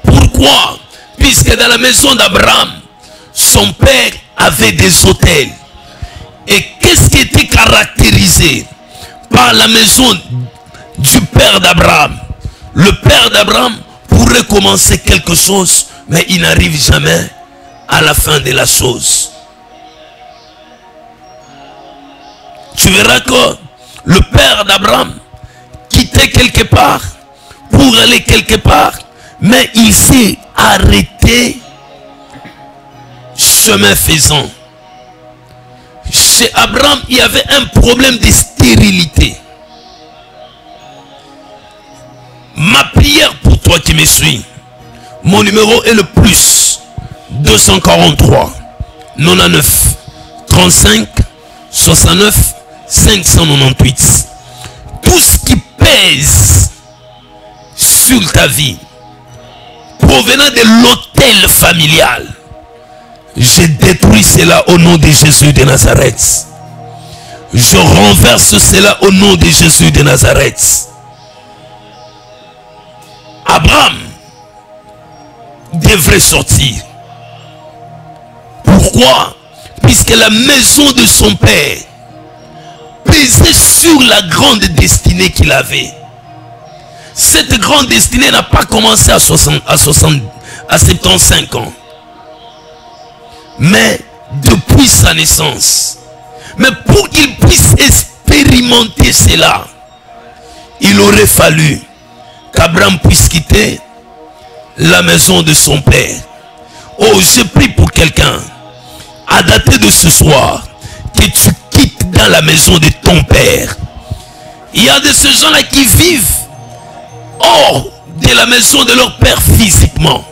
Pourquoi? Puisque dans la maison d'Abraham, son père avait des autels. Et qu'est-ce qui était caractérisé par la maison du père d'Abraham? Le père d'Abraham pourrait commencer quelque chose, mais il n'arrive jamais à la fin de la chose. Tu verras que le père d'Abraham quittait quelque part pour aller quelque part, mais il s'est arrêté chemin faisant. Chez Abraham, il y avait un problème de stérilité. Ma prière pour toi qui me suis, mon numéro est le plus 243 99 35 69 598. Tout ce qui pèse sur ta vie provenant de l'autel familial, je détruis cela au nom de Jésus de Nazareth. Je renverse cela au nom de Jésus de Nazareth. Abraham devrait sortir. Pourquoi? Puisque la maison de son père pesait sur la grande destinée qu'il avait. Cette grande destinée n'a pas commencé à 75 ans, mais depuis sa naissance. Mais pour qu'il puisse expérimenter cela, il aurait fallu qu'Abraham puisse quitter la maison de son père. Oh, je prie pour quelqu'un, à dater de ce soir, que tu quittes dans la maison de ton père. Il y a de ces gens-là qui vivent hors de la maison de leur père physiquement,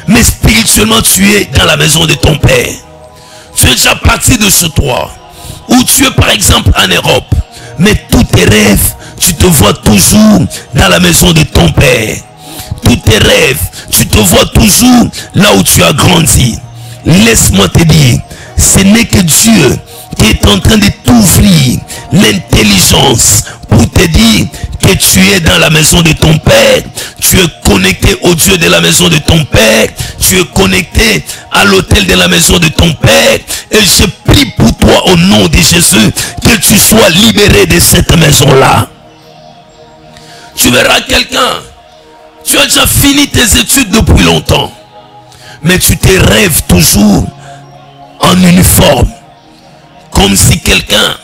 mais spirituellement tu es dans la maison de ton père. Tu es déjà parti de ce toit, ou tu es par exemple en Europe, mais tous tes rêves, tu te vois toujours dans la maison de ton père. Tous tes rêves, tu te vois toujours là où tu as grandi. Laisse-moi te dire, ce n'est que Dieu qui est en train de t'ouvrir l'intelligence pour te dire que tu es dans la maison de ton père, tu es connecté au Dieu de la maison de ton père, tu es connecté à l'autel de la maison de ton père, et je prie pour toi au nom de Jésus que tu sois libéré de cette maison-là. Tu verras quelqu'un, tu as déjà fini tes études depuis longtemps, mais tu te rêves toujours en uniforme, comme si quelqu'un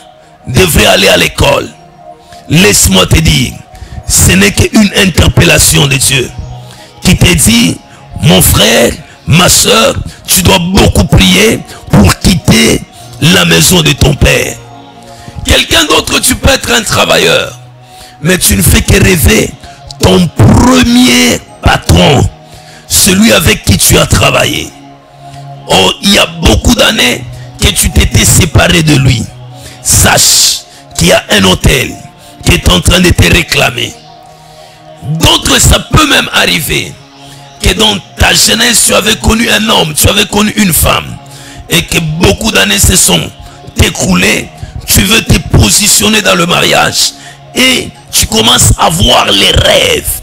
devrait aller à l'école. Laisse-moi te dire, ce n'est qu'une interpellation de Dieu qui te dit, mon frère, ma soeur, tu dois beaucoup prier pour quitter la maison de ton père. Quelqu'un d'autre, tu peux être un travailleur, mais tu ne fais que rêver ton premier patron, celui avec qui tu as travaillé. Oh, il y a beaucoup d'années que tu t'étais séparé de lui. Sache qu'il y a un hôtel qui est en train de te réclamer. D'autres, ça peut même arriver que dans ta jeunesse, tu avais connu un homme, tu avais connu une femme, et que beaucoup d'années se sont écoulées. Tu veux te positionner dans le mariage et tu commences à voir les rêves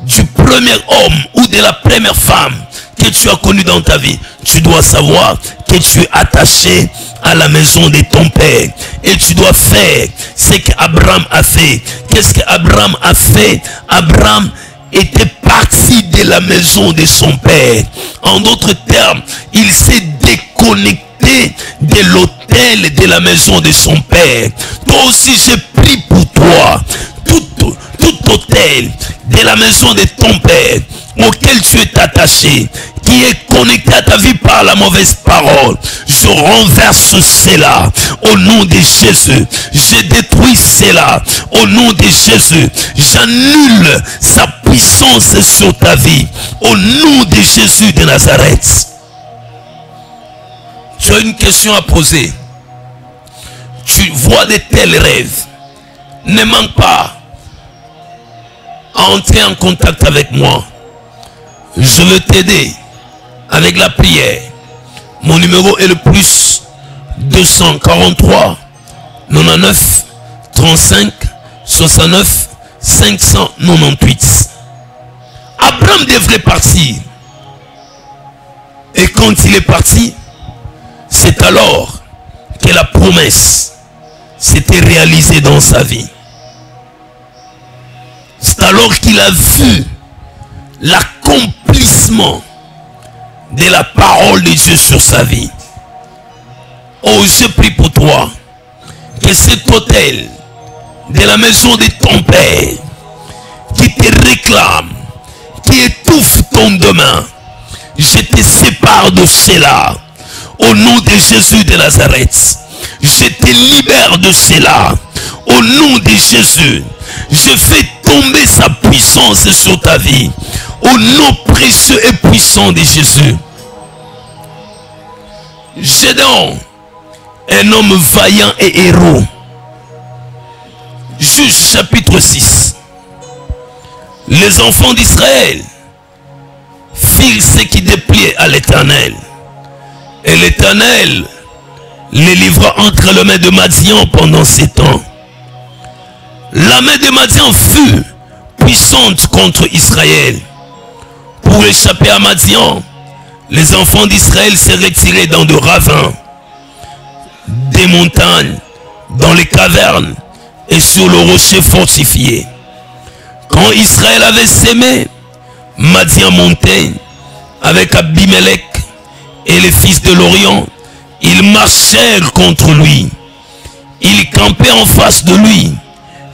du premier homme ou de la première femme que tu as connu dans ta vie. Tu dois savoir que tu es attaché à la maison de ton père. Et tu dois faire ce qu'Abraham a fait. Qu'est-ce qu'Abraham a fait? Abraham était parti de la maison de son père. En d'autres termes, il s'est déconnecté de l'autel de la maison de son père. Toi aussi, j'ai pris pour toi tout autel de la maison de ton père auquel tu es attaché, qui est connecté à ta vie par la mauvaise parole. Je renverse cela au nom de Jésus. Je détruis cela au nom de Jésus. J'annule sa puissance sur ta vie au nom de Jésus de Nazareth. Tu as une question à poser. Tu vois de tels rêves. Ne manque pas à entrer en contact avec moi. Je veux t'aider avec la prière. Mon numéro est le plus 243 99 35 69 598. Abraham devrait partir. Et quand il est parti, c'est alors que la promesse s'était réalisée dans sa vie. C'est alors qu'il a vu l'accomplissement de la parole de Dieu sur sa vie. Oh, je prie pour toi que cet autel de la maison de ton père qui te réclame, qui étouffe ton demain, je te sépare de cela au nom de Jésus de Nazareth. Je te libère de cela au nom de Jésus. Je fais tomber sa puissance sur ta vie au nom précieux et puissant de Jésus. Gédéon, un homme vaillant et héros. Juge chapitre 6. Les enfants d'Israël firent ce qui déplaît à l'Éternel. Et l'Éternel les livra entre les mains de Madian pendant 7 ans. La main de Madian fut puissante contre Israël. Pour échapper à Madian, les enfants d'Israël se retiraient dans de ravins, des montagnes, dans les cavernes et sur le rocher fortifié. Quand Israël avait sémé, Madian montait avec Abimelech et les fils de l'Orient. Ils marchèrent contre lui. Ils campaient en face de lui,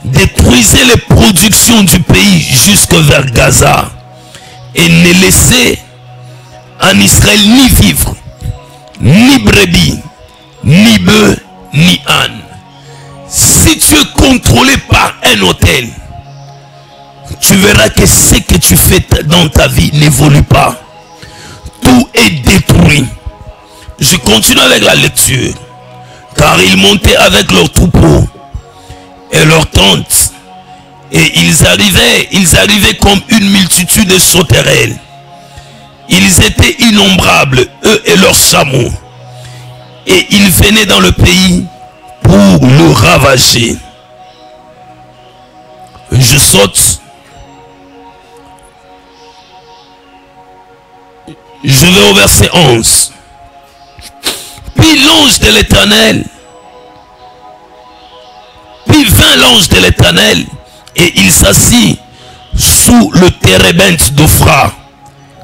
détruisaient les productions du pays jusque vers Gaza et ne laissaient en Israël ni vivre, ni brebis, ni bœufs, ni ânes. Si tu es contrôlé par un autel, tu verras que ce que tu fais dans ta vie n'évolue pas. Tout est détruit. Je continue avec la lecture. Car ils montaient avec leurs troupeaux et leurs tentes. Et ils arrivaient comme une multitude de sauterelles. Ils étaient innombrables, eux et leurs chameaux. Et ils venaient dans le pays pour le ravager. Je saute. Je vais au verset 11. Puis l'ange de l'Éternel, puis vint l'ange de l'Éternel, et il s'assit sous le térébinthe d'Ophra,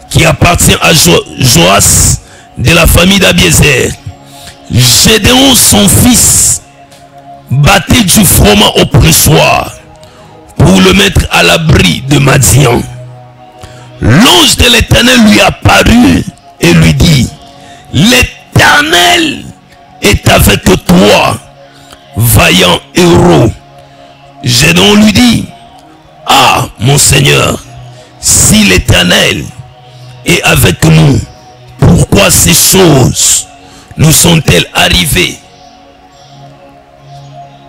qui appartient à Joas de la famille d'Abiézer. Gédéon, son fils, battait du froment au pressoir pour le mettre à l'abri de Madian. L'ange de l'Éternel lui apparut et lui dit: l'Éternel est avec toi, vaillant héros. Gédéon lui dit: ah, mon Seigneur, si l'Éternel est avec nous, pourquoi ces choses nous sont-elles arrivées?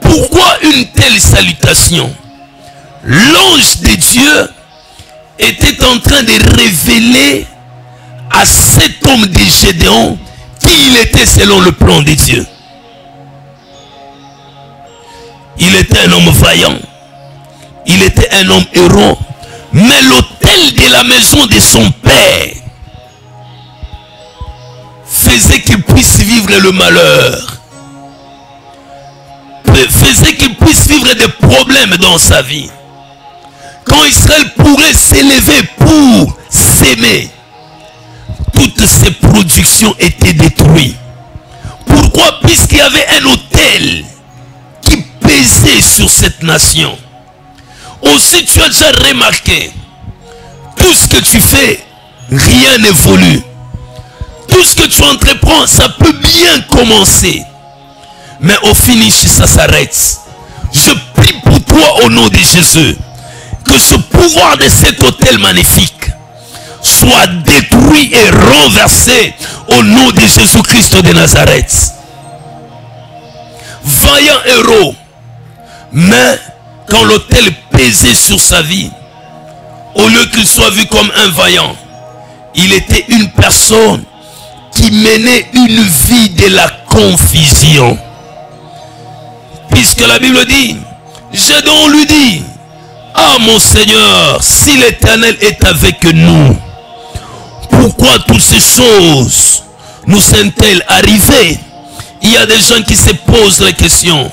Pourquoi une telle salutation? L'ange de Dieu était en train de révéler à cet homme de Gédéon qui il était selon le plan de Dieu. Il était un homme vaillant, il était un homme héros, mais l'autel de la maison de son père faisait qu'il puisse vivre le malheur, faisait qu'il puisse vivre des problèmes dans sa vie. Quand Israël pourrait s'élever pour s'aimer, toutes ses productions étaient détruites. Pourquoi? Puisqu'il y avait un autel qui pesait sur cette nation. Aussi, tu as déjà remarqué, tout ce que tu fais, rien n'évolue. Tout ce que tu entreprends, ça peut bien commencer, mais au finish, ça s'arrête. Je prie pour toi au nom de Jésus, que ce pouvoir de cet autel magnifique soit détruit et renversé au nom de Jésus-Christ de Nazareth. Vaillant héros, mais quand l'autel pesait sur sa vie, au lieu qu'il soit vu comme un vaillant, il était une personne qui menait une vie de la confusion. Puisque la Bible dit, Gédéon lui dit, ah mon Seigneur, si l'Éternel est avec nous, pourquoi toutes ces choses nous sont-elles arrivées? Il y a des gens qui se posent la question,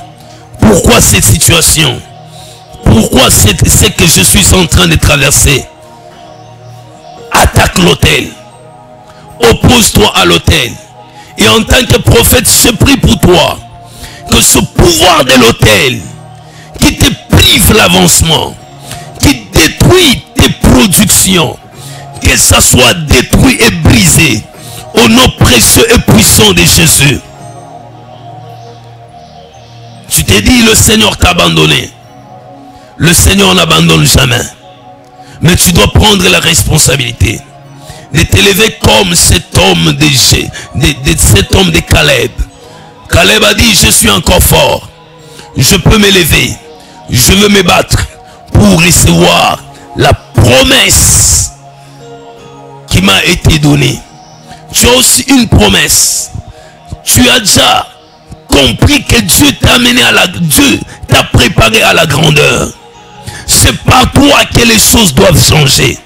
pourquoi cette situation? Pourquoi c'est que je suis en train de traverser? Attaque l'autel. Oppose-toi à l'autel. Et en tant que prophète, je prie pour toi que ce pouvoir de l'autel qui te prive l'avancement, qui détruit tes productions, que ça soit détruit et brisé au nom précieux et puissant de Jésus. Tu t'es dit, le Seigneur t'a abandonné. Le Seigneur n'abandonne jamais. Mais tu dois prendre la responsabilité de t'élever comme cet homme cet homme de Caleb. Caleb a dit, je suis encore fort. Je peux m'élever. Je veux me battre pour recevoir la promesse qui m'a été donnée. Tu as aussi une promesse. Tu as déjà compris que Dieu t'a amené à Dieu t'a préparé à la grandeur. C'est par toi que les choses doivent changer.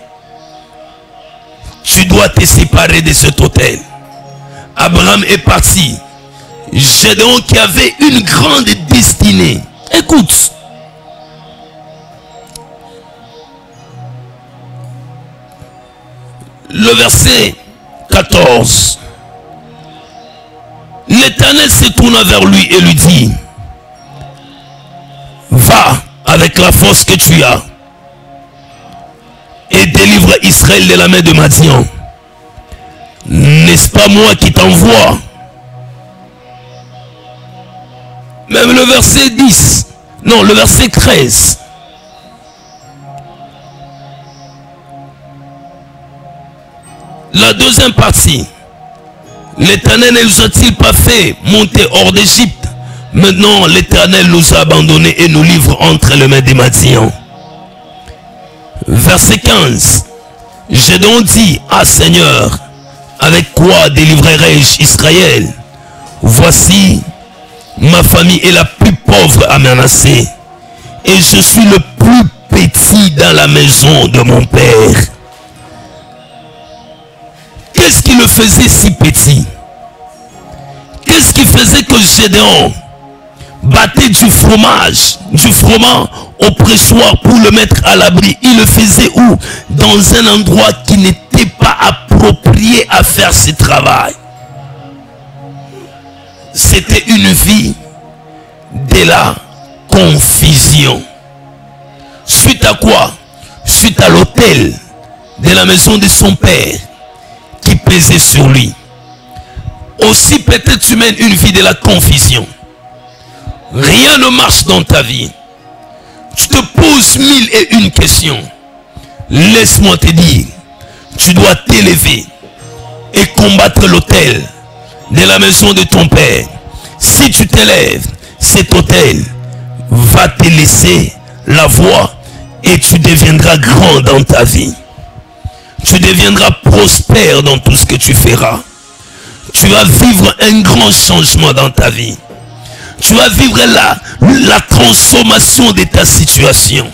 Tu dois te séparer de cet autel. Abraham est parti. Gédéon qui avait une grande destinée. Écoute. Le verset 14. L'Éternel se tourna vers lui et lui dit, va avec la force que tu as et délivre Israël de la main de Madian. N'est-ce pas moi qui t'envoie? Même le verset 10, non, le verset 13. La deuxième partie. L'Éternel ne nous a-t-il pas fait monter hors d'Égypte? Maintenant, l'Éternel nous a abandonnés et nous livre entre les mains des Madians. Verset 15. J'ai donc dit, ah Seigneur, avec quoi délivrerai-je Israël? Voici, ma famille est la plus pauvre à Manassé, et je suis le plus petit dans la maison de mon père. Qu'est-ce qui le faisait si petit? Qu'est-ce qui faisait que Gédéon battait du froment au pressoir pour le mettre à l'abri? Il le faisait où? Dans un endroit qui n'était pas approprié à faire ce travail. C'était une vie de la confusion. Suite à quoi? Suite à l'autel de la maison de son père qui pesait sur lui. Aussi peut-être tu mènes une vie de la confusion. Rien ne marche dans ta vie. Tu te poses 1001 questions. Laisse-moi te dire, tu dois t'élever et combattre l'autel de la maison de ton père. Si tu t'élèves, cet autel va te laisser la voie et tu deviendras grand dans ta vie. Tu deviendras prospère dans tout ce que tu feras. Tu vas vivre un grand changement dans ta vie. Tu vas vivre la transformation de ta situation.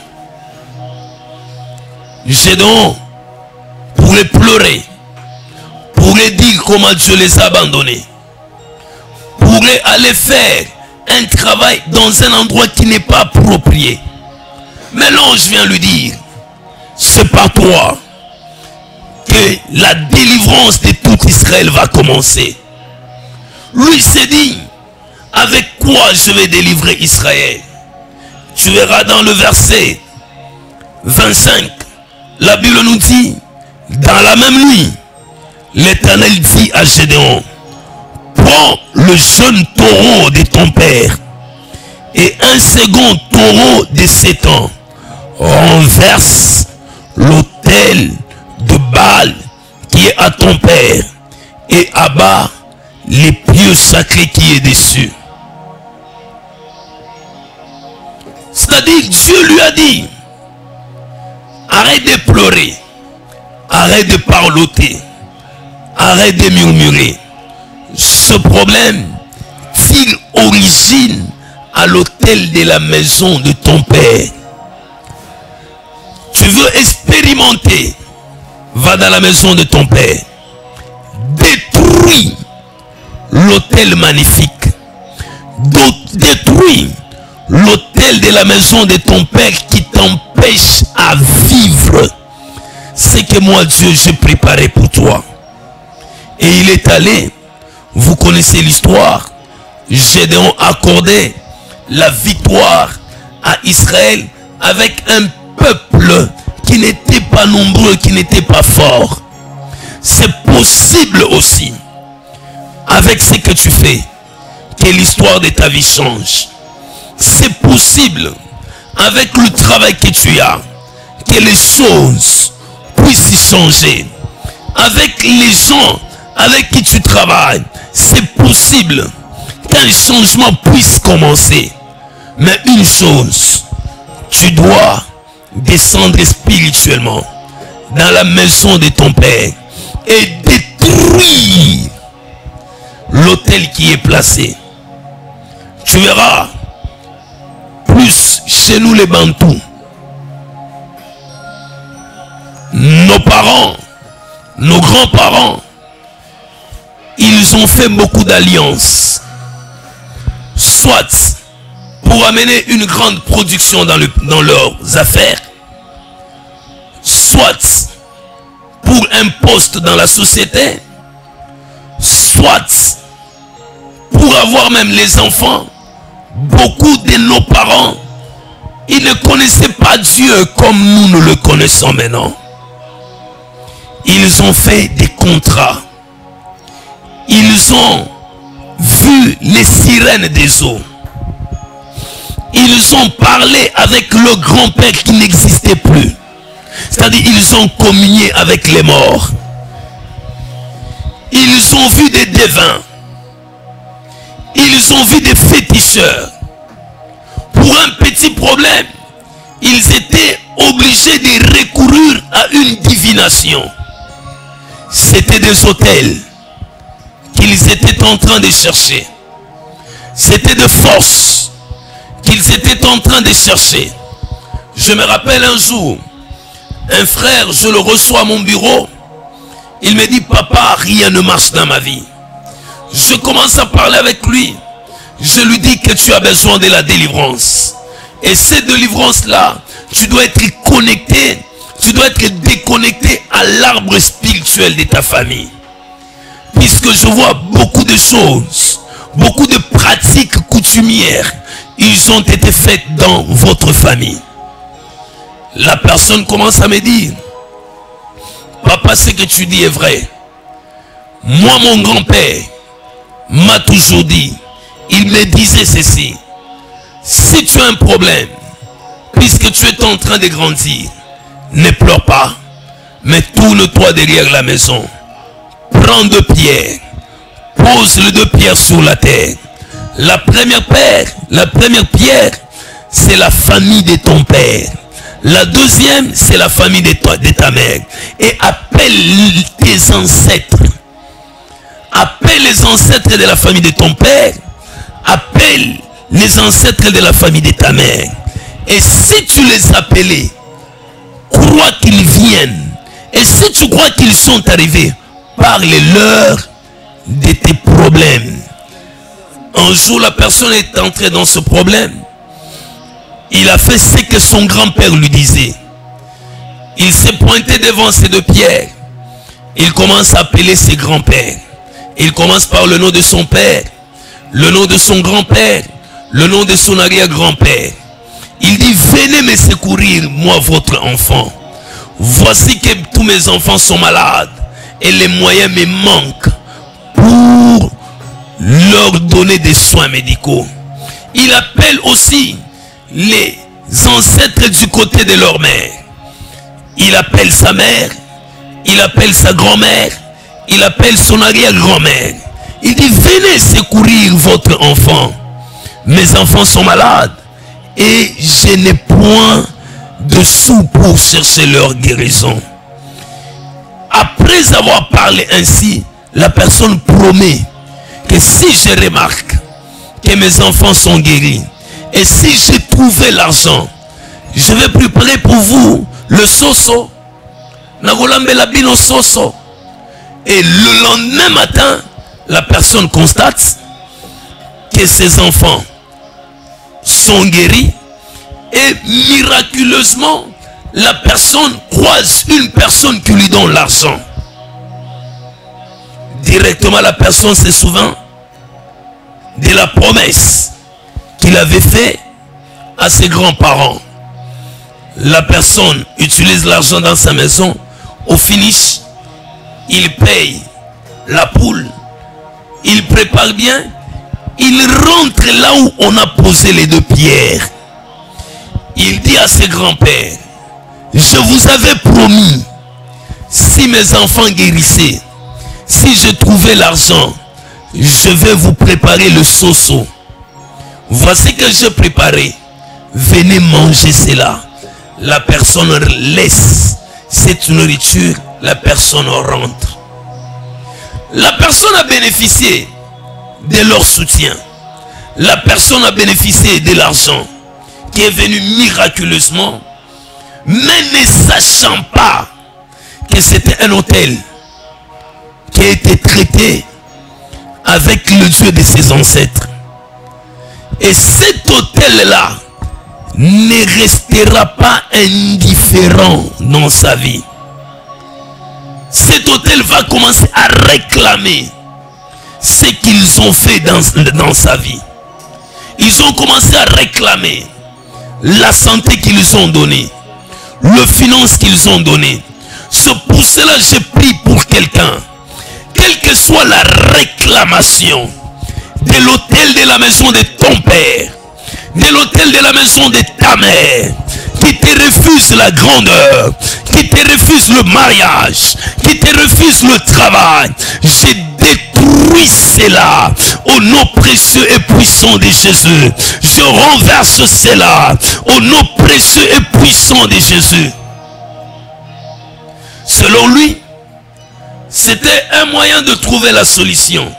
Gédéon pourrait pleurer, pourrait dire comment Dieu les a abandonnés, pourrait aller faire un travail dans un endroit qui n'est pas approprié. Mais l'ange vient lui dire, c'est par toi que la délivrance de tout Israël va commencer. Lui s'est dit, avec quoi je vais délivrer Israël? Tu verras dans le verset 25, la Bible nous dit, dans la même nuit, l'Éternel dit à Gédéon, prends le jeune taureau de ton père et un second taureau de 7 ans, renverse l'autel de Baal qui est à ton père et abat les pieux sacrés qui est dessus. C'est-à-dire, Dieu lui a dit, arrête de pleurer, arrête de parloter, arrête de murmurer. Ce problème tire origine à l'autel de la maison de ton père. Tu veux expérimenter, va dans la maison de ton père, détruis l'autel magnifique, détruis l'autel de la maison de ton père qui t'empêche à vivre ce que moi Dieu j'ai préparé pour toi. Et il est allé, vous connaissez l'histoire, Gédéon accordait la victoire à Israël avec un peuple qui n'était pas nombreux, qui n'était pas fort. C'est possible aussi, avec ce que tu fais, que l'histoire de ta vie change. C'est possible, avec le travail que tu as, que les choses puissent changer. Avec les gens avec qui tu travailles, c'est possible qu'un changement puisse commencer. Mais une chose, tu dois descendre spirituellement dans la maison de ton père et détruire l'autel qui est placé. Tu verras, plus chez nous les Bantous, nos parents, nos grands-parents, ils ont fait beaucoup d'alliances, soit pour amener une grande production dans leurs affaires, soit pour un poste dans la société, soit pour avoir même les enfants. Beaucoup de nos parents, ils ne connaissaient pas Dieu comme nous le connaissons maintenant. Ils ont fait des contrats. Ils ont vu les sirènes des eaux. Ils ont parlé avec le grand-père qui n'existait plus. C'est-à-dire, ils ont communié avec les morts. Ils ont vu des devins. Ils ont vu des féticheurs. Pour un petit problème, ils étaient obligés de recourir à une divination. C'était des autels qu'ils étaient en train de chercher. C'était des forces qu'ils étaient en train de chercher. Je me rappelle un jour, un frère, je le reçois à mon bureau. Il me dit, papa, rien ne marche dans ma vie. Je commence à parler avec lui. Je lui dis que tu as besoin de la délivrance. Et cette délivrance-là, tu dois être connecté, tu dois être déconnecté à l'arbre spirituel de ta famille. Puisque je vois beaucoup de choses, beaucoup de pratiques coutumières, ils ont été faites dans votre famille. La personne commence à me dire, papa, ce que tu dis est vrai. Moi, mon grand-père m'a toujours dit, il me disait ceci, si tu as un problème, puisque tu es en train de grandir, ne pleure pas, mais tourne-toi derrière la maison. Prends 2 pierres, pose les 2 pierres sur la terre. La première pierre, c'est la famille de ton père. La deuxième, c'est la famille de ta mère. Et appelle tes ancêtres. Appelle les ancêtres de la famille de ton père. Appelle les ancêtres de la famille de ta mère. Et si tu les appelais, crois qu'ils viennent. Et si tu crois qu'ils sont arrivés, parle-leur de tes problèmes. Un jour, la personne est entrée dans ce problème. Il a fait ce que son grand-père lui disait. Il s'est pointé devant ses deux pierres. Il commence à appeler ses grands-pères. Il commence par le nom de son père, le nom de son grand-père, le nom de son arrière-grand-père. Il dit, venez me secourir, moi votre enfant. Voici que tous mes enfants sont malades et les moyens me manquent pour leur donner des soins médicaux. Il appelle aussi les ancêtres du côté de leur mère. Il appelle sa mère, il appelle sa grand-mère, il appelle son arrière-grand-mère. Il dit, venez secourir votre enfant. Mes enfants sont malades et je n'ai point de sous pour chercher leur guérison. Après avoir parlé ainsi, la personne promet que si je remarque que mes enfants sont guéris et si j'ai trouvé l'argent, je vais préparer pour vous le soso. Et le lendemain matin, la personne constate que ses enfants sont guéris et miraculeusement, la personne croise une personne qui lui donne l'argent. Directement, la personne se souvient de la promesse qu'il avait faite à ses grands-parents. La personne utilise l'argent dans sa maison. Au finish, il paye la poule. Il prépare bien. Il rentre là où on a posé les deux pierres. Il dit à ses grands-pères, je vous avais promis, si mes enfants guérissaient, si je trouvais l'argent, je vais vous préparer le soso. Voici que j'ai préparé. Venez manger cela. La personne laisse cette nourriture, la personne rentre. La personne a bénéficié de leur soutien. La personne a bénéficié de l'argent qui est venu miraculeusement, mais ne sachant pas que c'était un hôtel qui a été traité avec le Dieu de ses ancêtres. Et cet hôtel-là ne restera pas indifférent dans sa vie. Cet hôtel va commencer à réclamer ce qu'ils ont fait dans sa vie. Ils ont commencé à réclamer la santé qu'ils ont donnée, le finance qu'ils ont donné. C'est pour cela que je prie pour quelqu'un, quelle que soit la réclamation de l'hôtel de la maison de ton père, de l'hôtel de la maison de ta mère, qui te refuse la grandeur, qui te refuse le mariage, qui te refuse le travail, je détruis cela au nom précieux et puissant de Jésus. Je renverse cela au nom précieux et puissant de Jésus. Selon lui, c'était un moyen de trouver la solution,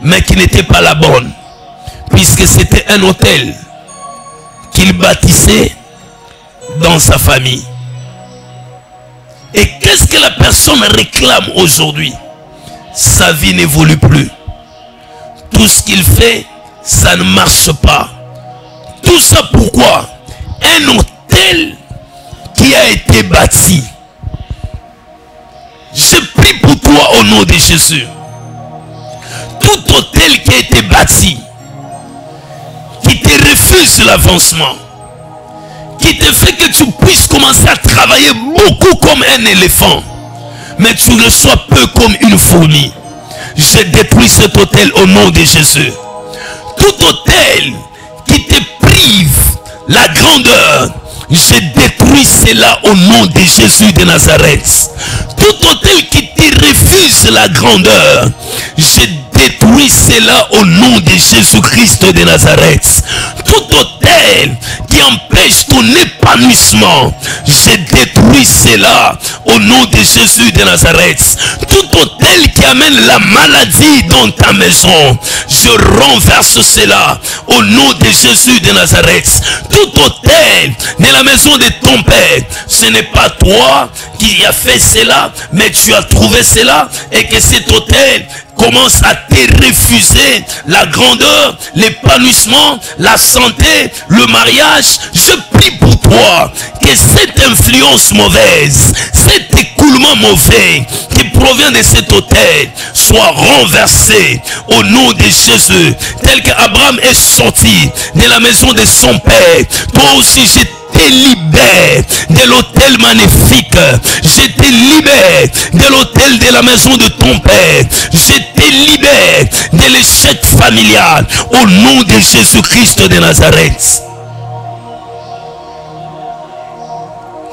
mais qui n'était pas la bonne, puisque c'était un hôtel qu'il bâtissait dans sa famille. Et qu'est-ce que la personne réclame aujourd'hui? Sa vie n'évolue plus. Tout ce qu'il fait, ça ne marche pas. Tout ça pourquoi? Un hôtel qui a été bâti. Je prie pour toi au nom de Jésus. Tout hôtel qui a été bâti, qui te refuse l'avancement, qui te fait que tu puisses commencer à travailler beaucoup comme un éléphant, mais tu reçois peu comme une fourmi. Je détruis cet hôtel au nom de Jésus. Tout hôtel qui te prive la grandeur, je détruis cela au nom de Jésus de Nazareth. Tout hôtel qui te refuse la grandeur, je détruis cela au nom de Jésus-Christ de Nazareth. Tout hôtel qui empêche ton épanouissement, je détruis cela au nom de Jésus de Nazareth. Tout hôtel qui amène la maladie dans ta maison, je renverse cela au nom de Jésus de Nazareth. Tout autel de la maison de ton père, ce n'est pas toi qui as fait cela, mais tu as trouvé cela, et que cet autel commence à te refuser la grandeur, l'épanouissement, la santé, le mariage. Je prie pour toi que cette influence mauvaise, cet écoulement mauvais qui provient de cet autel soit renversé au nom de Jésus. Tel qu'Abraham est sorti de la maison de son père, toi aussi je te libère de l'autel magnifique. Je te libère de l'autel de la maison de ton père. Je te libère de l'échec familial au nom de Jésus-Christ de Nazareth.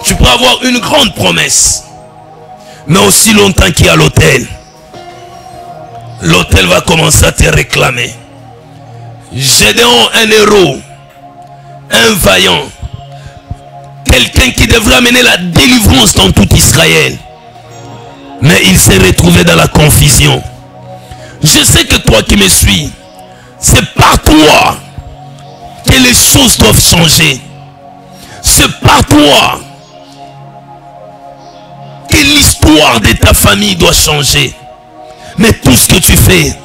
Tu peux avoir une grande promesse, mais aussi longtemps qu'il y a l'autel, l'autel va commencer à te réclamer. Gédéon, un héros, un vaillant, quelqu'un qui devrait amener la délivrance dans tout Israël, mais il s'est retrouvé dans la confusion. Je sais que toi qui me suis, c'est par toi que les choses doivent changer. C'est par toi que l'histoire de ta famille doit changer. Mais tout ce que tu fais,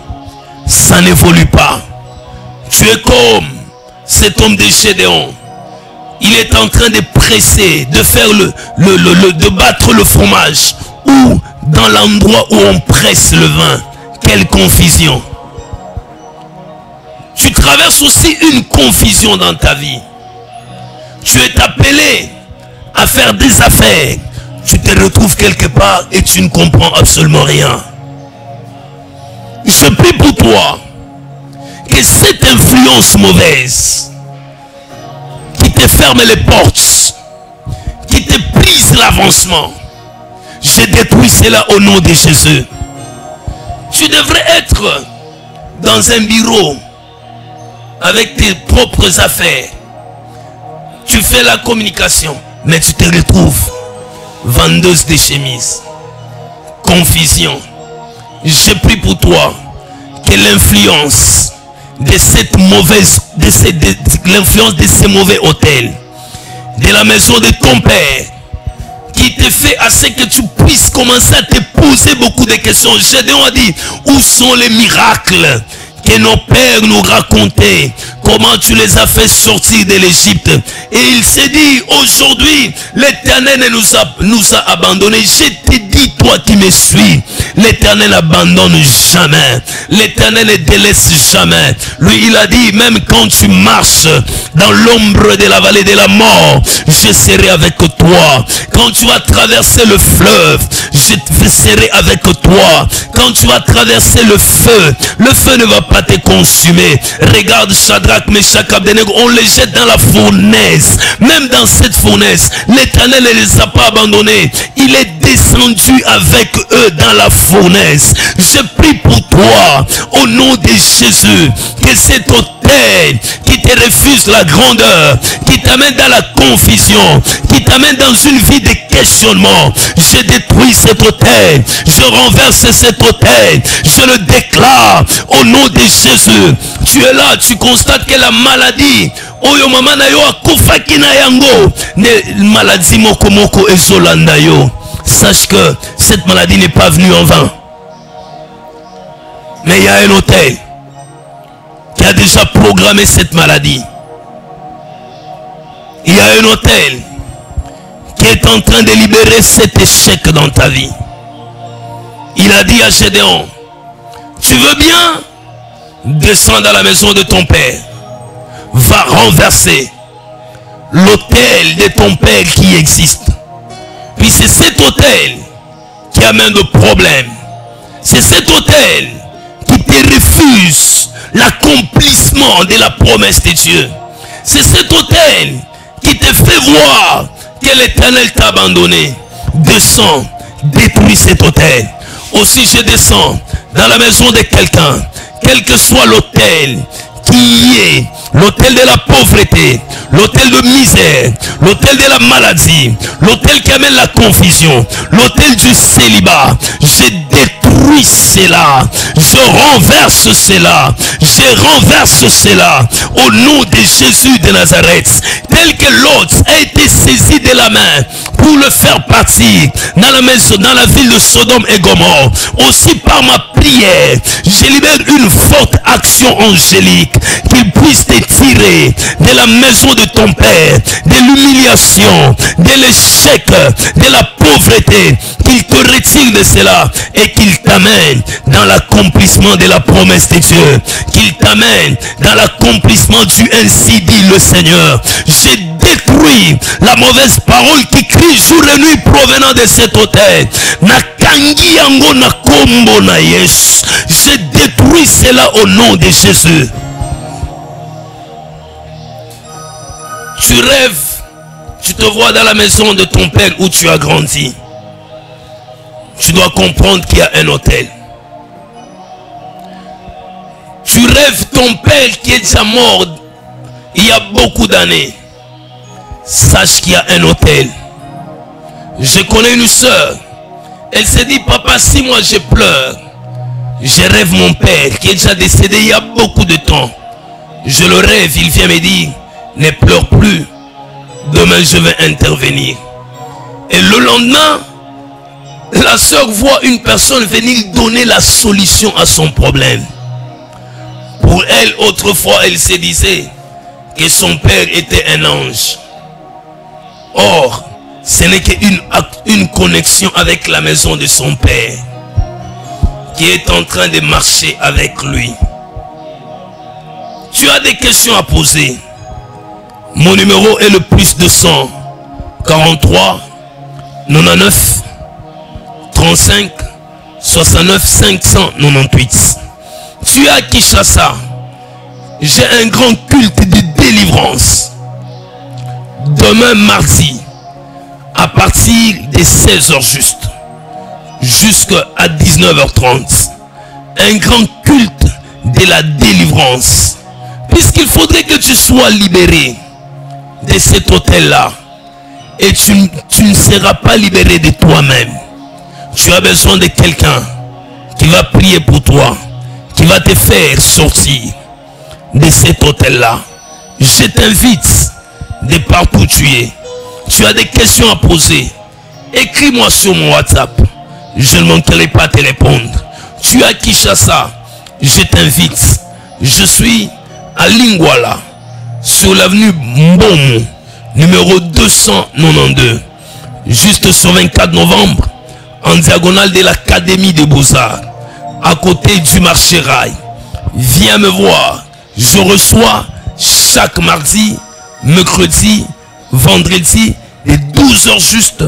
ça n'évolue pas. Tu es comme cet homme de Gédéon. Il est en train de presser, de faire de battre le fromage, ou dans l'endroit où on presse le vin. Quelle confusion! Tu traverses aussi une confusion dans ta vie. Tu es appelé à faire des affaires. Tu te retrouves quelque part et tu ne comprends absolument rien. Je prie pour toi que cette influence mauvaise qui te ferme les portes, qui te brise l'avancement, je détruis cela au nom de Jésus. Tu devrais être dans un bureau avec tes propres affaires. Tu fais la communication, mais tu te retrouves vendeuse de chemises. Confusion. Je prie pour toi que l'influence de cette mauvaise, l'influence de ces mauvais hôtels, de la maison de ton père, qui te fait à ce que tu puisses commencer à te poser beaucoup de questions. Gédéon a dit, où sont les miracles que nos pères nous racontaient, comment tu les as fait sortir de l'Égypte? Et il s'est dit, aujourd'hui, l'Éternel nous a abandonnés. Je te dis, toi qui me suis, l'Éternel n'abandonne jamais. L'Éternel ne délaisse jamais. Lui, il a dit, même quand tu marches dans l'ombre de la vallée de la mort, je serai avec toi. Quand tu vas traverser le fleuve, je serai avec toi. Quand tu vas traverser le feu ne va pas te consumer. Regarde Shadrach, Meshach, Abednego, on les jette dans la fournaise. Même dans cette fournaise, l'Éternel ne les a pas abandonnés. Il est descendu avec eux dans la fournaise. Je prie pour toi, au nom de Jésus, que cet autel qui te refuse la grandeur, qui t'amène dans la confusion, qui t'amène dans une vie de questionnement, je détruis cet autel, je renverse cet autel, je le déclare au nom de Jésus. Tu es là, tu constates que la maladie, oyo mama na yo akufaki na yango, ne maladie moko moko ezolanda yo. Sache que cette maladie n'est pas venue en vain. Mais il y a un autel qui a déjà programmé cette maladie. Il y a un autel qui est en train de libérer cet échec dans ta vie. Il a dit à Gédéon, tu veux bien descendre à la maison de ton père, va renverser l'autel de ton père qui existe. Puis c'est cet autel qui amène le problème. C'est cet autel qui te refuse l'accomplissement de la promesse de Dieu. C'est cet autel qui te fait voir que l'Éternel t'a abandonné. Descends, détruis cet autel. Aussi je descends dans la maison de quelqu'un, quel que soit l'autel qui est l'autel de la pauvreté, l'autel de misère, l'autel de la maladie, l'autel qui amène la confusion, l'autel du célibat. Je détruis cela, je renverse cela, au nom de Jésus de Nazareth. Tel que l'autre a été saisi de la main pour le faire partir dans la maison, dans la ville de Sodome et Gomorrhe. Aussi par ma prière, je libère une forte action angélique qu'il puisse te tirer de la maison de ton père, de l'humiliation, de l'échec, de la pauvreté, qu'il te retire de cela et qu'il t'amène dans l'accomplissement de la promesse de Dieu, qu'il t'amène dans l'accomplissement du ainsi dit le Seigneur. J'ai détruit la mauvaise parole qui crie jour et nuit provenant de cet autel. J'ai détruit cela au nom de Jésus. Tu rêves, tu te vois dans la maison de ton père où tu as grandi. Tu dois comprendre qu'il y a un autel. Tu rêves ton père qui est déjà mort il y a beaucoup d'années. Sache qu'il y a un autel. Je connais une soeur. Elle s'est dit, papa, si moi je pleure, je rêve mon père qui est déjà décédé il y a beaucoup de temps. Je le rêve, il vient me dire, ne pleure plus. Demain je vais intervenir. Et le lendemain, la soeur voit une personne venir donner la solution à son problème. Pour elle, autrefois, elle se disait que son père était un ange. Or, ce n'est qu'une connexion avec la maison de son père qui est en train de marcher avec lui. Tu as des questions à poser. Mon numéro est le plus 200 43 99 35 69 598. Tu es à Kinshasa. J'ai un grand culte de délivrance. Demain mardi, à partir de 16h juste, jusqu'à 19h30. Un grand culte de la délivrance. Puisqu'il faudrait que tu sois libéré de cet hôtel-là. Et tu ne seras pas libéré de toi-même. Tu as besoin de quelqu'un qui va prier pour toi, qui va te faire sortir de cet hôtel-là. Je t'invite de partout où tu es. Tu as des questions à poser. Écris-moi sur mon WhatsApp. Je ne manquerai pas de te répondre. Tu es à Kinshasa. Je t'invite. Je suis à Lingwala, sur l'avenue Mbomu, numéro 292. Juste sur 24 novembre, en diagonale de l'Académie des Beaux-Arts, à côté du marché Rail. Viens me voir. Je reçois chaque mardi, mercredi, vendredi, de 12h juste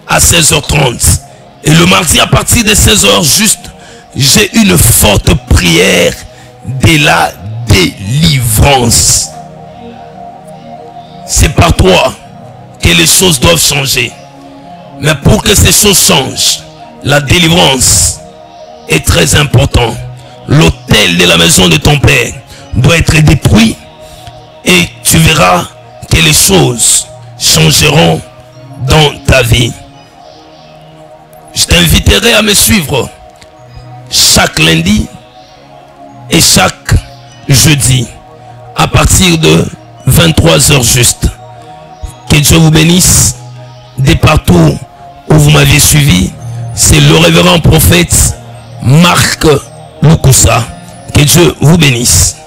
à 16h30. Et le mardi à partir de 16h juste, j'ai une forte prière de la délivrance. C'est par toi que les choses doivent changer. Mais pour que ces choses changent, la délivrance est très importante. L'autel de la maison de ton père doit être détruit et tu verras que les choses changeront dans ta vie. Je t'inviterai à me suivre chaque lundi et chaque jeudi à partir de 23h juste. Que Dieu vous bénisse de partout où vous m'aviez suivi. C'est le révérend prophète Marc Lukusa. Que Dieu vous bénisse.